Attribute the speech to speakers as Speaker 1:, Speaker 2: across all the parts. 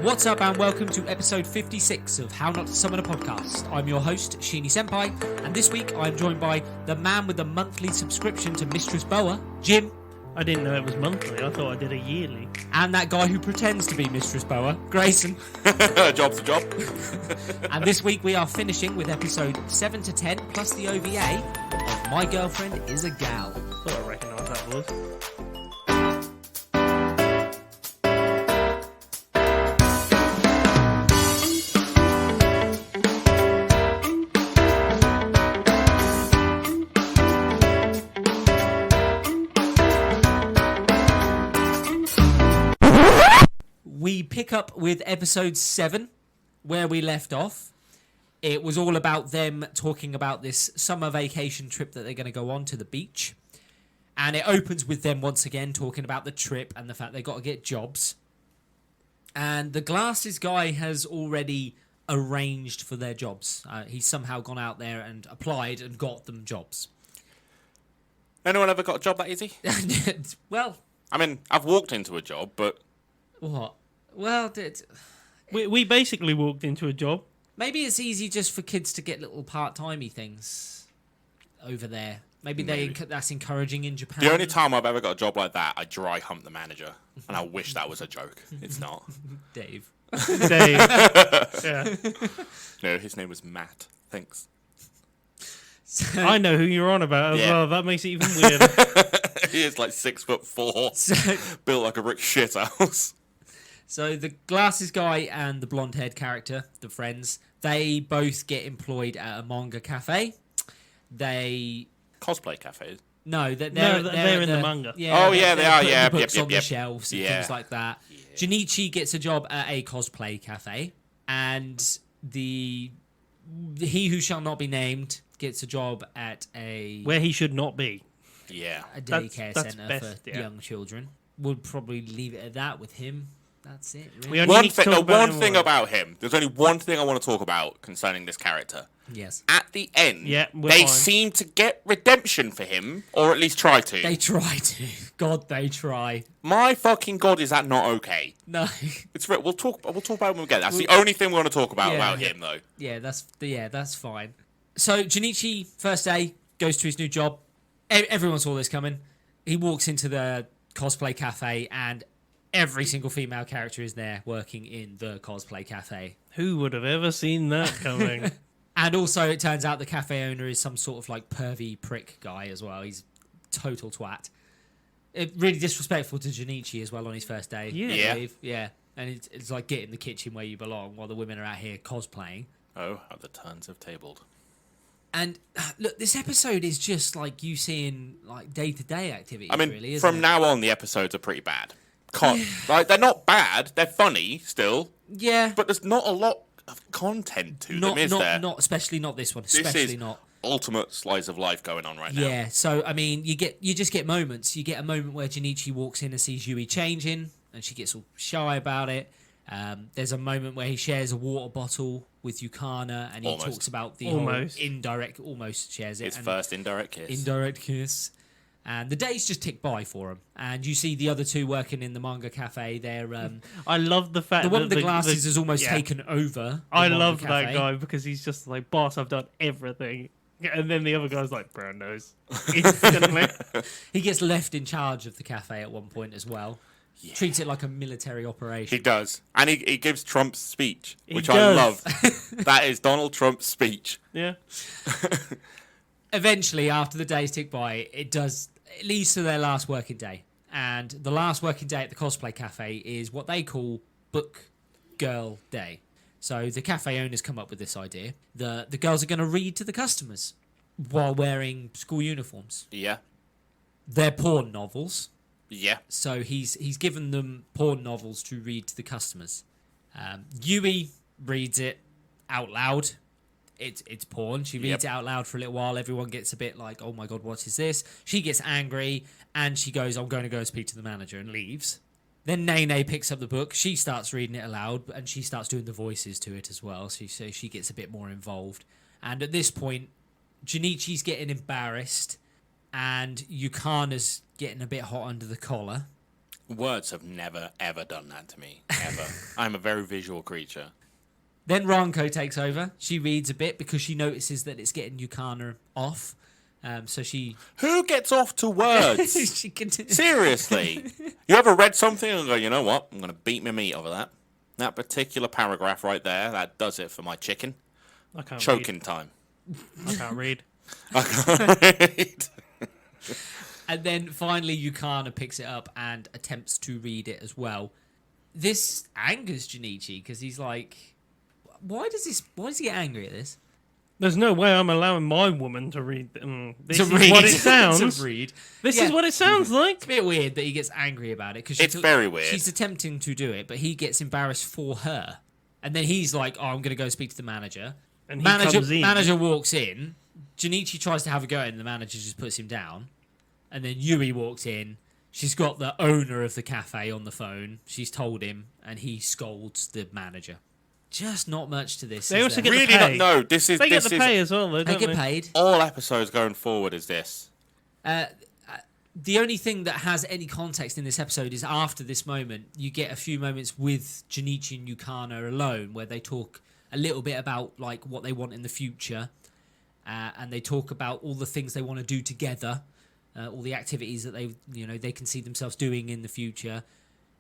Speaker 1: What's up and welcome to episode 56 of How Not to Summon a Podcast. I'm your host, Sheeny Senpai, and this week I'm joined by the man with the monthly subscription to Mistress Boa, Jim.
Speaker 2: I didn't know it was monthly, I thought I did a yearly.
Speaker 1: And that guy who pretends to be Mistress Boa, Grayson.
Speaker 3: Job's a job.
Speaker 1: And this week we are finishing with episode 7 to 10 plus the OVA of My Girlfriend is a Gal.
Speaker 2: Thought I recognised that voice.
Speaker 1: We pick up with episode 7, where we left off. It was all about them talking about this summer vacation trip that they're going to go on to the beach. And it opens with them once again talking about the trip and the fact they got to get jobs. And the glasses guy has already arranged for their jobs. He's somehow gone out there and applied and got them jobs.
Speaker 3: Anyone ever got a job that easy?
Speaker 1: Well...
Speaker 3: I mean, I've walked into a job, but...
Speaker 1: What? Well,
Speaker 2: We basically walked into a job.
Speaker 1: maybe it's easy just for kids to get little part-timey things over there. Maybe that's encouraging in Japan.
Speaker 3: The only time I've ever got a job like that, I dry humped the manager. And I wish that was a joke. It's not.
Speaker 1: Dave.
Speaker 2: Dave. Yeah.
Speaker 3: No, his name was Matt. Thanks.
Speaker 2: I know who you're on about as
Speaker 3: Yeah.
Speaker 2: well. That makes it even weirder.
Speaker 3: He is like 6'4", built like a brick shithouse.
Speaker 1: So the glasses guy and the blonde-haired character, the friends, they both get employed at a manga cafe. They...
Speaker 3: Cosplay cafes.
Speaker 1: No, they're
Speaker 2: in the manga.
Speaker 3: Oh, yeah, they are,
Speaker 1: putting
Speaker 3: yeah,
Speaker 1: the books
Speaker 3: yep,
Speaker 1: on the shelves and things like that.
Speaker 3: Yeah.
Speaker 1: Junichi gets a job at a cosplay cafe, and he who shall not be named gets a job at
Speaker 2: Where he should not be.
Speaker 3: Yeah.
Speaker 1: a daycare
Speaker 2: That's
Speaker 1: centre
Speaker 2: best,
Speaker 1: for
Speaker 2: yeah.
Speaker 1: young children. We'll probably leave it at that with him. That's it, really.
Speaker 2: We only need to talk about him once.
Speaker 3: About him. There's only one thing I want to talk about concerning this character.
Speaker 1: Yes.
Speaker 3: At the end,
Speaker 2: Yeah, we're
Speaker 3: they
Speaker 2: fine.
Speaker 3: seem to get redemption for him, or at least try to.
Speaker 1: They try to. God, they try.
Speaker 3: My fucking god, is that not okay?
Speaker 1: No.
Speaker 3: It's we'll talk about it when we get there. That's the only thing we want to talk about him, though.
Speaker 1: Yeah, that's fine. So Junichi, first day, goes to his new job. Everyone saw this coming. He walks into the cosplay cafe, and every single female character is there working in the cosplay cafe.
Speaker 2: Who would have ever seen that coming?
Speaker 1: And also, it turns out the cafe owner is some sort of like pervy prick guy as well. He's total twat. Really disrespectful to Junichi as well on his first day.
Speaker 2: Yeah.
Speaker 1: I believe. Yeah. And it's like, get in the kitchen where you belong while the women are out here cosplaying.
Speaker 3: Oh, how the turns have tabled.
Speaker 1: And look, this episode is just like you seeing like day-to-day activities.
Speaker 3: I mean,
Speaker 1: really, isn't
Speaker 3: from
Speaker 1: it?
Speaker 3: now on, the episodes are pretty bad. Like, they're not bad. They're funny still,
Speaker 1: Yeah,
Speaker 3: but there's not a lot of content to them, is there?
Speaker 1: Not especially not this one. Especially
Speaker 3: This is
Speaker 1: not.
Speaker 3: ultimate slice of life going on right now.
Speaker 1: Yeah, so I mean, you just get moments. You get a moment where Junichi walks in and sees Yui changing, and she gets all shy about it. There's a moment where he shares a water bottle with Yukana, and he talks about the whole indirect, almost shares it.
Speaker 3: His first indirect kiss.
Speaker 1: Indirect kiss. And the days just tick by for him. And you see the other two working in the manga cafe. They're
Speaker 2: I love the fact
Speaker 1: the one
Speaker 2: that
Speaker 1: with the glasses has almost taken over.
Speaker 2: I love that guy because he's just like, boss, I've done everything. And then the other guy's like, brown nose. Instantly.
Speaker 1: He gets left in charge of the cafe at one point as well. Yeah. Treats it like a military operation.
Speaker 3: He does. And he gives Trump's speech, which
Speaker 2: does.
Speaker 3: I love. That is Donald Trump's speech.
Speaker 2: Yeah.
Speaker 1: Eventually, after the days tick by, it leads to their last working day. And the last working day at the cosplay cafe is what they call Book Girl Day. So the cafe owners come up with this idea. The girls are going to read to the customers while wearing school uniforms.
Speaker 3: Yeah.
Speaker 1: They're porn novels.
Speaker 3: Yeah.
Speaker 1: So he's given them porn novels to read to the customers. Yui reads it out loud. It's porn. She reads it out loud for a little while. Everyone gets a bit like, oh my god, what is this? She gets angry and she goes, I'm going to go speak to the manager, and leaves. Then Nene picks up the book. She starts reading it aloud, and she starts doing the voices to it as well. So she gets a bit more involved. And at this point, Junichi's getting embarrassed, and Yukana's getting a bit hot under the collar.
Speaker 3: Words have never, ever done that to me. Ever. I'm a very visual creature.
Speaker 1: Then Ranko takes over. She reads a bit because she notices that it's getting Yukana off. So she...
Speaker 3: Who gets off to words?
Speaker 1: she can...
Speaker 3: Seriously. You ever read something and go, you know what? I'm going to beat my meat over that. That particular paragraph right there, that does it for my chicken.
Speaker 2: I can't
Speaker 3: Choking time.
Speaker 2: read. I can't read.
Speaker 3: I can't read.
Speaker 1: And then finally Yukana picks it up and attempts to read it as well. This angers Junichi because he's like, why does he get angry at this?
Speaker 2: There's no way I'm allowing my woman to read. This
Speaker 1: To
Speaker 2: is
Speaker 1: read.
Speaker 2: what it sounds.
Speaker 1: To read.
Speaker 2: This
Speaker 1: Yeah.
Speaker 2: is what it sounds like.
Speaker 1: It's a bit weird that he gets angry about it because
Speaker 3: It's very weird.
Speaker 1: She's attempting to do it, but he gets embarrassed for her, and then he's like, "Oh, I'm going to go speak to the manager."
Speaker 2: And he comes in.
Speaker 1: Manager walks in. Junichi tries to have a go at him. The manager just puts him down, and then Yui walks in. She's got the owner of the cafe on the phone. She's told him, and he scolds the manager. Just not much to this.
Speaker 2: They
Speaker 1: is
Speaker 2: also
Speaker 1: there?
Speaker 2: get
Speaker 3: Really
Speaker 2: the
Speaker 3: not.
Speaker 2: pay.
Speaker 3: No, this is
Speaker 2: They get
Speaker 3: this
Speaker 2: the
Speaker 3: is
Speaker 2: pay as well, though,
Speaker 1: They
Speaker 2: don't
Speaker 1: get
Speaker 2: they?
Speaker 1: paid.
Speaker 3: all episodes going forward. Is this?
Speaker 1: The only thing that has any context in this episode is after this moment, you get a few moments with Junichi and Yukana alone where they talk a little bit about like what they want in the future, and they talk about all the things they want to do together, all the activities that they can see themselves doing in the future.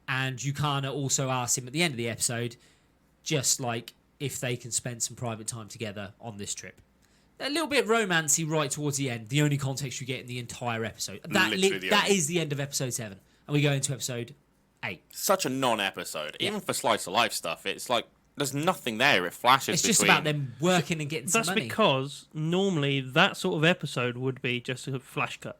Speaker 1: And Yukana also asks him at the end of the episode, just like if they can spend some private time together on this trip. A little bit romancy right towards the end. The only context you get in the entire episode. That is the end of episode 7. And we go into episode 8.
Speaker 3: Such a non-episode.
Speaker 1: Yeah.
Speaker 3: Even for slice of life stuff, it's like there's nothing there. It flashes.
Speaker 1: It's just about them working and getting some
Speaker 2: That's
Speaker 1: money.
Speaker 2: because normally that sort of episode would be just a flash cut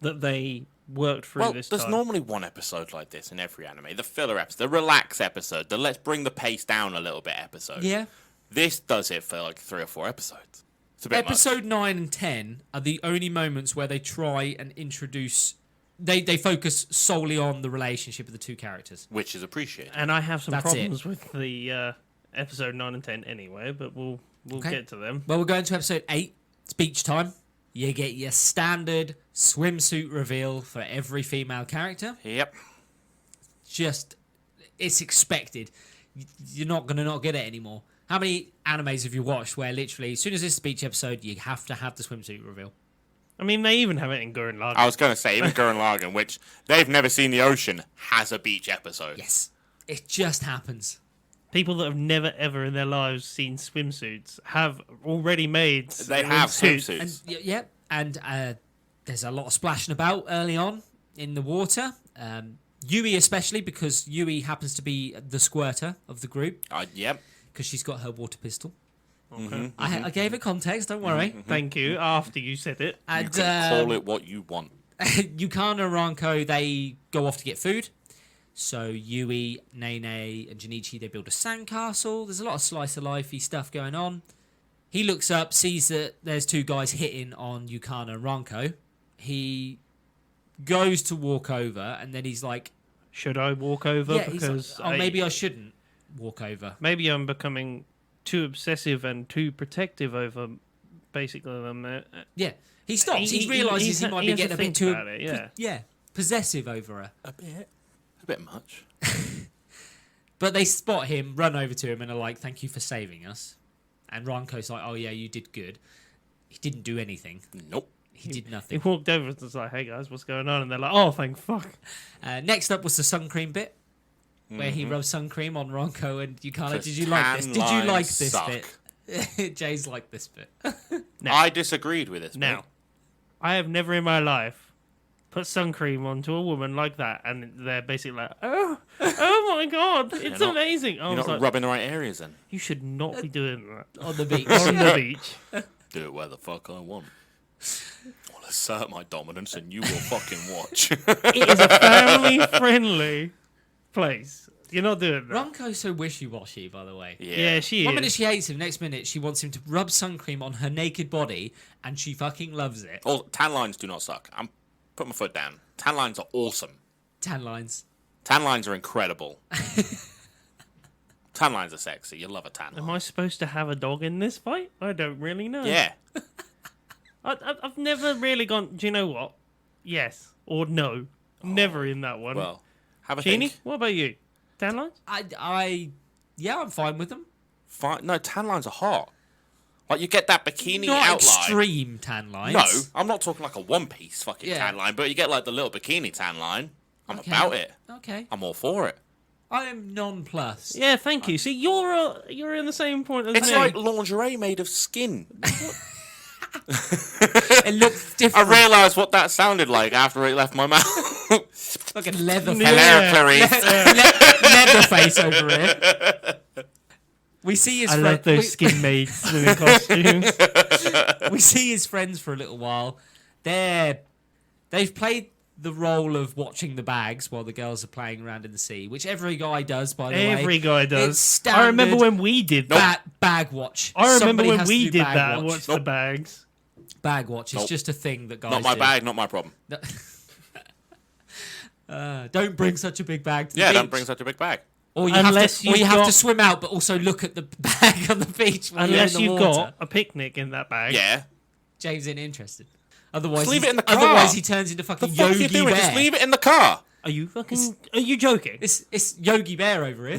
Speaker 2: that they worked through
Speaker 3: Well,
Speaker 2: this
Speaker 3: there's
Speaker 2: time.
Speaker 3: normally one episode like this in every anime. The filler episode, the relax episode, the let's bring the pace down a little bit episode.
Speaker 1: Yeah.
Speaker 3: This does it for like 3 or 4 episodes. It's a bit much.
Speaker 1: Episode 9 and 10 are the only moments where they try and introduce... They focus solely on the relationship of the two characters.
Speaker 3: Which is appreciated.
Speaker 2: And I have some
Speaker 1: That's
Speaker 2: problems with the episode 9 and 10 anyway, but we'll
Speaker 1: Okay.
Speaker 2: get to them.
Speaker 1: Well, we're going to episode 8. It's beach time. You get your standard swimsuit reveal for every female character.
Speaker 3: Yep.
Speaker 1: Just, it's expected. You're not going to not get it anymore. How many animes have you watched where literally, as soon as it's a beach episode, you have to have the swimsuit reveal?
Speaker 2: I mean, they even have it in Gurren Lagann.
Speaker 3: I was going to say, even Gurren Lagann, which they've never seen the ocean, has a beach episode.
Speaker 1: Yes. It just happens.
Speaker 2: People that have never ever in their lives seen swimsuits have already made.
Speaker 3: They have
Speaker 2: suits.
Speaker 3: swimsuits.
Speaker 1: And there's a lot of splashing about early on in the water. Yui especially, because Yui happens to be the squirter of the group,
Speaker 3: Yep.
Speaker 1: because she's got her water pistol.
Speaker 2: Okay.
Speaker 1: I gave it context, don't worry.
Speaker 2: Thank you. After you said it,
Speaker 3: You
Speaker 1: And
Speaker 3: can call it what you want.
Speaker 1: Yukana and Ranko, they go off to get food. So Yui, Nene, and Junichi, they build a sandcastle. There's a lot of slice of lifey stuff going on. He looks up, sees that there's 2 guys hitting on Yukana and Ranko. He goes to walk over, and then he's like,
Speaker 2: should I walk over?
Speaker 1: yeah, he's like,
Speaker 2: Because
Speaker 1: maybe I shouldn't walk over.
Speaker 2: maybe I'm becoming too obsessive and too protective over basically them.
Speaker 1: Yeah. He stops. He
Speaker 2: He-
Speaker 1: realises he
Speaker 2: he
Speaker 1: might
Speaker 2: has
Speaker 1: be
Speaker 2: to
Speaker 1: getting a bit
Speaker 2: think
Speaker 1: too
Speaker 2: about it, yeah.
Speaker 1: possessive over her.
Speaker 3: A bit much.
Speaker 1: But they spot him, run over to him, and are like, "Thank you for saving us." And Ranko's like, "Oh yeah, you did good." He didn't do anything.
Speaker 3: Nope.
Speaker 1: He did
Speaker 2: He
Speaker 1: nothing.
Speaker 2: walked over and was like, "Hey guys, what's going on?" And they're like, "Oh, thank fuck."
Speaker 1: Next up was the sun cream bit, where he rubs sun cream on Ranko and Yukana. Did you like this?
Speaker 3: Tan
Speaker 1: Did you like
Speaker 3: lines
Speaker 1: this
Speaker 3: suck.
Speaker 1: bit? Jay's liked this bit.
Speaker 3: I disagreed with this.
Speaker 2: Now, I have never in my life put sun cream onto a woman like that, and they're basically like, "Oh my god, it's
Speaker 3: not-
Speaker 2: amazing." I
Speaker 3: You're
Speaker 2: was
Speaker 3: not
Speaker 2: like,
Speaker 3: rubbing the right areas then.
Speaker 2: "You should not be doing that
Speaker 1: On the beach.
Speaker 2: on the beach."
Speaker 3: Do it where the fuck I want. I'll assert my dominance and you will fucking watch.
Speaker 2: It is a family-friendly place. You're not doing that.
Speaker 1: Ranko's so wishy-washy, by the way.
Speaker 2: Yeah, she
Speaker 1: One minute
Speaker 2: is.
Speaker 1: she hates him, next minute she wants him to rub sun cream on her naked body, and she fucking loves it.
Speaker 3: Oh, tan lines do not suck. I'm put my foot down. Tan lines are awesome.
Speaker 1: Tan lines.
Speaker 3: Tan lines are incredible. Tan lines are sexy. You love a tan
Speaker 2: Am
Speaker 3: line.
Speaker 2: I supposed to have a dog in this fight? I don't really know.
Speaker 3: Yeah.
Speaker 2: I've never really gone, do you know what? Yes or no. Never in that one.
Speaker 3: Well, Have a
Speaker 2: Genie,
Speaker 3: think.
Speaker 2: what about you? Tan lines?
Speaker 1: Yeah, I'm fine with them.
Speaker 3: Fine. No, tan lines are hot. Like, you get that bikini
Speaker 1: Not
Speaker 3: outline.
Speaker 1: extreme tan lines.
Speaker 3: No, I'm not talking like a one-piece fucking
Speaker 1: Yeah.
Speaker 3: tan line, but you get like the little bikini tan line. I'm
Speaker 1: Okay.
Speaker 3: about it.
Speaker 1: Okay.
Speaker 3: I'm all for it.
Speaker 1: I am nonplussed.
Speaker 2: Yeah, thank you. See, you're in the same point as
Speaker 3: It's
Speaker 2: me.
Speaker 3: like lingerie made of skin.
Speaker 1: It looks
Speaker 3: I
Speaker 1: different.
Speaker 3: realised what that sounded like after it left my mouth.
Speaker 1: Like a leather
Speaker 2: Yeah.
Speaker 3: Hello, Clarice.
Speaker 1: Leatherface over here. We see his
Speaker 2: I love those skin maids in their costumes.
Speaker 1: we see his friends for a little while. They've played the role of watching the bags while the girls are playing around in the sea, which every guy does, by the way.
Speaker 2: Every guy does.
Speaker 1: It's
Speaker 2: I remember
Speaker 1: standard
Speaker 2: when we did that.
Speaker 1: bag watch.
Speaker 2: I remember
Speaker 1: Somebody
Speaker 2: when
Speaker 1: has to
Speaker 2: we
Speaker 1: do
Speaker 2: did
Speaker 1: bag
Speaker 2: that.
Speaker 1: watch.
Speaker 2: Watch the bags.
Speaker 1: Bag watch is
Speaker 3: Nope.
Speaker 1: just a thing that guys
Speaker 3: Not my
Speaker 1: do.
Speaker 3: bag, not my problem.
Speaker 1: Don't bring such a big bag to the
Speaker 3: Yeah,
Speaker 1: beach.
Speaker 3: don't bring such a big bag.
Speaker 1: Or you
Speaker 2: Unless
Speaker 1: have
Speaker 2: you've
Speaker 1: to
Speaker 2: got-
Speaker 1: swim out, but also look at the bag on the beach when
Speaker 2: Unless
Speaker 1: you're in the
Speaker 2: you've
Speaker 1: water.
Speaker 2: got a picnic in that bag.
Speaker 3: Yeah.
Speaker 1: James ain't interested. Otherwise,
Speaker 3: Just leave
Speaker 1: he's-
Speaker 3: it in the car.
Speaker 1: Otherwise, he turns into
Speaker 3: The
Speaker 1: fucking
Speaker 3: fuck are
Speaker 1: Yogi
Speaker 3: you doing?
Speaker 1: Bear.
Speaker 3: Just leave it in the car.
Speaker 2: Are you fucking? Are you joking?
Speaker 1: It's Yogi Bear over here.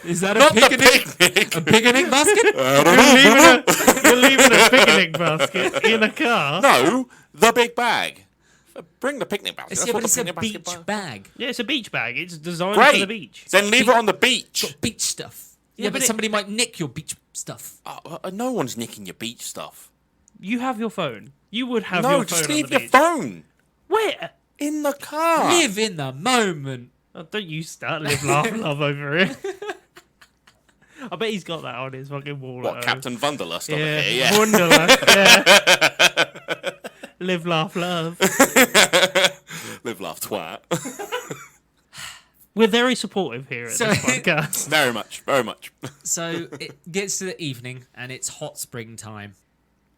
Speaker 1: Is that a
Speaker 3: Not the
Speaker 1: picnic?
Speaker 3: picnic.
Speaker 1: A picnic basket?
Speaker 2: You're leaving a picnic basket in a car.
Speaker 3: No, the big bag. Bring the picnic basket.
Speaker 1: It's,
Speaker 3: That's
Speaker 1: yeah,
Speaker 3: what
Speaker 1: but
Speaker 3: the
Speaker 1: it's a
Speaker 3: picnic
Speaker 1: beach
Speaker 3: basket
Speaker 1: bag.
Speaker 2: Yeah, it's a beach bag. It's designed for
Speaker 3: Great.
Speaker 2: the beach.
Speaker 3: Then leave it on the beach.
Speaker 1: Got beach stuff.
Speaker 2: Yeah,
Speaker 1: Yeah,
Speaker 2: but
Speaker 1: but
Speaker 2: it-
Speaker 1: somebody might nick your beach stuff.
Speaker 3: No one's nicking your beach stuff.
Speaker 2: You have your phone. You would have
Speaker 3: No,
Speaker 2: your phone
Speaker 3: just
Speaker 2: on
Speaker 3: leave
Speaker 2: the
Speaker 3: your
Speaker 2: beach.
Speaker 3: phone
Speaker 2: Where?
Speaker 3: in the car.
Speaker 1: Live in the moment.
Speaker 2: Oh, don't you start live, laugh, love over here. I bet he's got that on his fucking wall.
Speaker 3: What,
Speaker 2: at home.
Speaker 3: Captain Wunderlust over
Speaker 2: Yeah,
Speaker 3: here? Yeah.
Speaker 2: Wonderland. Yeah. Live, laugh, love.
Speaker 3: Live, laugh, twat.
Speaker 2: We're very supportive here at
Speaker 1: So-
Speaker 2: this podcast.
Speaker 3: Very much, very much.
Speaker 1: So it gets to the evening and it's hot spring time.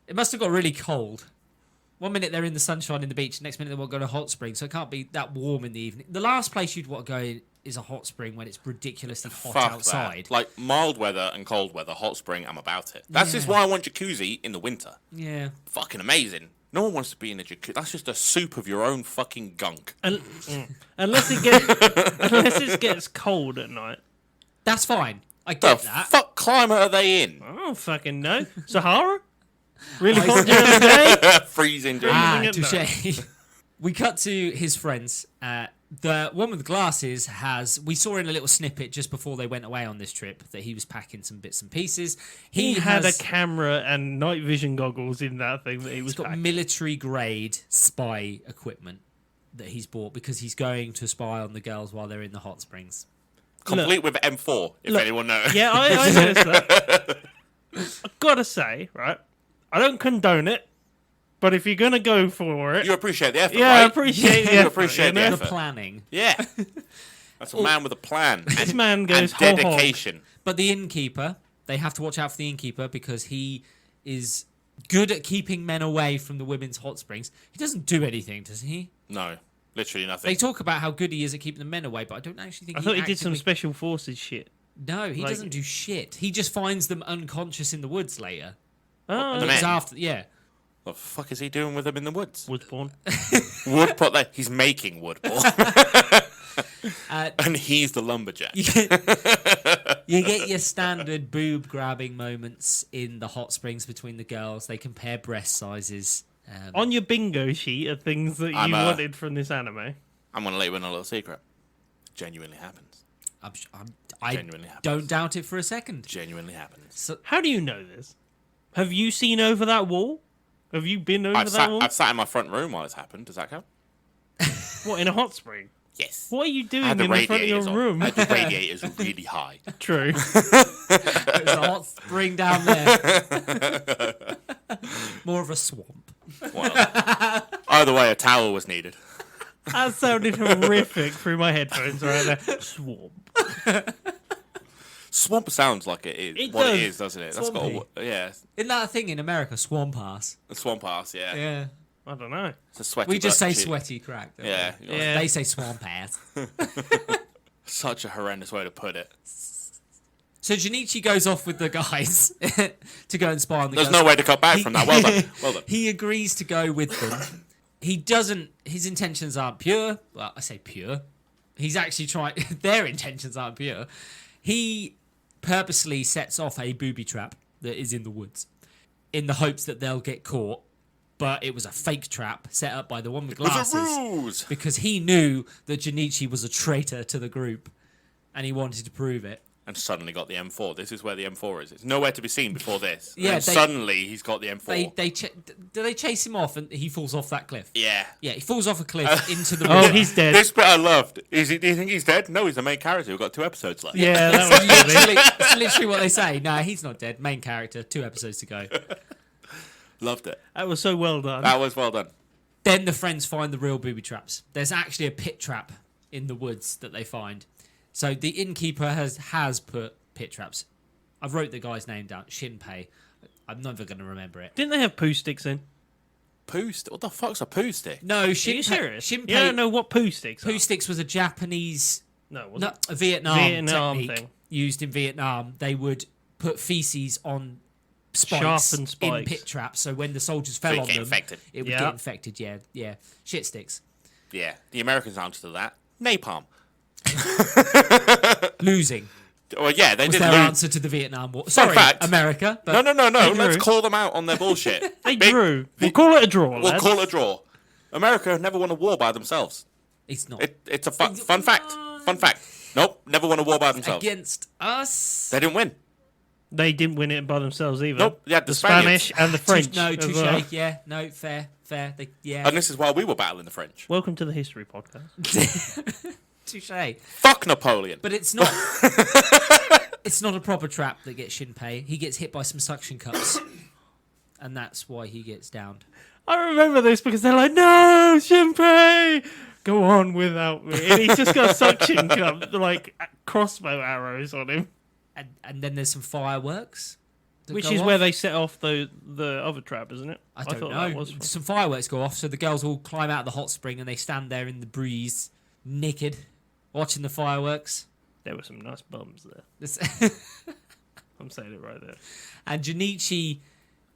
Speaker 1: It must have got really cold. One minute they're in the sunshine in the beach, next minute they want to go to hot spring, so it can't be that warm in the evening. The last place you'd want to go is a hot spring when it's ridiculously hot
Speaker 3: Fuck
Speaker 1: outside.
Speaker 3: that. Like mild weather and cold weather, hot spring, I'm about it. That's just
Speaker 1: Yeah.
Speaker 3: why I want jacuzzi in the winter.
Speaker 1: Yeah.
Speaker 3: Fucking amazing. No one wants to be in a jacuzzi. That's just a soup of your own fucking gunk.
Speaker 2: Unless it gets cold at night.
Speaker 1: That's fine. I
Speaker 3: The
Speaker 1: get that.
Speaker 3: fuck climate are they in?
Speaker 2: I don't fucking know. Sahara? Really hot during the day?
Speaker 3: Freezing during
Speaker 1: Ah,
Speaker 2: Freezing at
Speaker 1: touche. We cut to his friends. The one with the glasses we saw in a little snippet just before they went away on this trip that he was packing some bits and pieces.
Speaker 2: He had
Speaker 1: has,
Speaker 2: a camera and night vision goggles in that thing that he was
Speaker 1: he's got
Speaker 2: packing.
Speaker 1: military grade spy equipment that he's bought because he's going to spy on the girls while they're in the hot springs.
Speaker 3: complete with M4, if
Speaker 2: Look,
Speaker 3: anyone knows.
Speaker 2: Yeah, I noticed that. I've got to say, right, I don't condone it, but if you're going to go for it,
Speaker 3: You appreciate the effort,
Speaker 2: yeah, I
Speaker 3: right?
Speaker 2: appreciate the
Speaker 3: You
Speaker 2: effort,
Speaker 3: appreciate
Speaker 2: you
Speaker 3: the
Speaker 2: know?
Speaker 1: The
Speaker 3: effort.
Speaker 1: planning.
Speaker 3: Yeah. That's a man with a plan.
Speaker 2: This
Speaker 3: And,
Speaker 2: man goes
Speaker 3: and
Speaker 2: whole hog.
Speaker 3: dedication.
Speaker 1: But the innkeeper, they have to watch out for the innkeeper because he is good at keeping men away from the women's hot springs. He doesn't do anything, does he?
Speaker 3: No, literally nothing.
Speaker 1: They talk about how good he is at keeping the men away, but I don't actually think
Speaker 2: I thought he did some
Speaker 1: actively-
Speaker 2: special forces shit.
Speaker 1: No, he
Speaker 2: like-
Speaker 1: doesn't do shit. He just finds them unconscious in the woods later.
Speaker 2: Oh,
Speaker 3: The
Speaker 1: It's
Speaker 3: men?
Speaker 1: after, yeah.
Speaker 3: What the fuck is he doing with them in the woods?
Speaker 2: was born.
Speaker 3: Wood pot. He's making wood porn.
Speaker 1: Uh,
Speaker 3: And he's the lumberjack.
Speaker 1: you get your standard boob grabbing moments in the hot springs between the girls. They compare breast sizes.
Speaker 2: On your bingo sheet are things that you
Speaker 3: I'm,
Speaker 2: wanted from this anime.
Speaker 3: I'm going to let you in a little secret. Genuinely happens.
Speaker 1: I
Speaker 3: Genuinely happens.
Speaker 1: don't doubt it for a second.
Speaker 3: Genuinely happens.
Speaker 1: So,
Speaker 2: How do you know this? Have you seen over that wall? Have you been over that wall?
Speaker 3: I've sat in my front room while it's happened. Does that count?
Speaker 2: What, in a hot spring?
Speaker 3: Yes.
Speaker 2: What are you
Speaker 3: I
Speaker 2: doing
Speaker 3: had
Speaker 2: in
Speaker 3: the
Speaker 2: the front of your
Speaker 3: radiators on.
Speaker 2: room?
Speaker 3: I had the radiators really high.
Speaker 2: True.
Speaker 1: there's a hot spring down there. More of a swamp.
Speaker 3: Well, either way, a towel was needed.
Speaker 2: That sounded horrific through my headphones right there. Swamp.
Speaker 3: Swamp sounds like it is.
Speaker 2: It
Speaker 3: what
Speaker 2: does.
Speaker 3: it is, doesn't it? That's got
Speaker 1: Swampy.
Speaker 3: yeah,
Speaker 1: Isn't that a thing in America? Swamp ass.
Speaker 3: a swamp ass. Yeah,
Speaker 1: Yeah.
Speaker 2: I don't know.
Speaker 3: it's a sweaty.
Speaker 1: We just say
Speaker 3: butt cheek.
Speaker 1: sweaty crack. don't we?
Speaker 3: Yeah,
Speaker 2: Yeah.
Speaker 1: They say swamp ass.
Speaker 3: such a horrendous way to put it.
Speaker 1: So Junichi goes off with the guys to go and spy on the
Speaker 3: There's
Speaker 1: girls.
Speaker 3: no way to cut back from that. Well done. Well done.
Speaker 1: He agrees to go with them. He doesn't. His intentions aren't pure. Well, I say pure. He's actually trying. Their intentions aren't pure. He purposely sets off a booby trap that is in the woods in the hopes that they'll get caught. But it was a fake trap set up by the one with glasses.
Speaker 3: It was a ruse!
Speaker 1: Because he knew that Junichi was a traitor to the group and he wanted to prove it.
Speaker 3: And suddenly got the M4. This is where the M4 is. It's nowhere to be seen before this.
Speaker 1: Yeah,
Speaker 3: And suddenly he's got the M4.
Speaker 1: Do they chase him off and he falls off that cliff?
Speaker 3: Yeah.
Speaker 1: Yeah, he falls off a cliff into the
Speaker 2: Oh,
Speaker 1: river.
Speaker 2: he's dead.
Speaker 3: This bit I loved. Do you think he's dead? No, he's the main character. We've got 2 episodes left.
Speaker 2: Yeah, that was funny.
Speaker 1: That's literally what they say. No, he's not dead. Main character, 2 episodes to go.
Speaker 3: Loved it.
Speaker 2: That was so well done.
Speaker 3: That was well done.
Speaker 1: Then the friends find the real booby traps. There's actually a pit trap in the woods that they find. So the innkeeper has put pit traps. I wrote the guy's name down, Shinpei. I'm never going to remember it.
Speaker 2: Didn't they have poo sticks in?
Speaker 3: Poo stick? What the fuck's a poo stick?
Speaker 1: No,
Speaker 2: Are you
Speaker 1: Shinpei.
Speaker 2: serious?
Speaker 1: Shinpei
Speaker 2: You don't know what poo sticks are?
Speaker 1: poo sticks was a Japanese,
Speaker 2: No, it wasn't.
Speaker 1: no, a Vietnam technique
Speaker 2: thing.
Speaker 1: used in Vietnam. They would put feces on spikes,
Speaker 2: Sharpened
Speaker 1: in
Speaker 2: spikes.
Speaker 1: pit traps. So when the soldiers fell
Speaker 3: it'd
Speaker 1: on
Speaker 3: get
Speaker 1: them,
Speaker 3: infected.
Speaker 1: it would
Speaker 2: Yeah.
Speaker 1: get infected. Yeah, yeah. Shit sticks.
Speaker 3: Yeah. The Americans answer to that. Napalm.
Speaker 1: Losing
Speaker 3: Well, yeah, they
Speaker 1: was
Speaker 3: did
Speaker 1: their
Speaker 3: lose.
Speaker 1: answer to the Vietnam War. Sorry,
Speaker 3: fact.
Speaker 1: America. But
Speaker 3: No.
Speaker 2: They
Speaker 3: Let's
Speaker 2: drew.
Speaker 3: call them out on their bullshit.
Speaker 2: They drew. We'll call it a draw,
Speaker 3: We'll
Speaker 2: lads.
Speaker 3: call it a draw. America never won a war by themselves.
Speaker 1: it's not
Speaker 3: It's a fun fact. Fun fact. Nope, never won a war by themselves.
Speaker 1: against us.
Speaker 3: They didn't win.
Speaker 2: They didn't win it by themselves either.
Speaker 3: Nope, yeah, the
Speaker 2: the
Speaker 3: Spaniards.
Speaker 2: Spanish and the French.
Speaker 1: No,
Speaker 2: as
Speaker 1: touche.
Speaker 2: well.
Speaker 1: Yeah, no, fair. They, yeah,
Speaker 3: And this is why we were battling the French.
Speaker 2: Welcome to the history podcast.
Speaker 1: touche.
Speaker 3: Fuck Napoleon.
Speaker 1: But it's not. It's not a proper trap that gets Shinpei. He gets hit by some suction cups, and that's why he gets downed.
Speaker 2: I remember this because they're like, "No, Shinpei, go on without me," and he's just got suction cup like crossbow arrows on him,
Speaker 1: And then there's some fireworks, that
Speaker 2: which
Speaker 1: go
Speaker 2: is
Speaker 1: off.
Speaker 2: where they set off the other trap, isn't it?
Speaker 1: I don't
Speaker 2: thought
Speaker 1: know.
Speaker 2: that was
Speaker 1: Some fireworks go off, so the girls all climb out of the hot spring and they stand there in the breeze, naked, watching the fireworks.
Speaker 2: There were some nice bums there.
Speaker 1: This-
Speaker 2: I'm saying it right there.
Speaker 1: And Junichi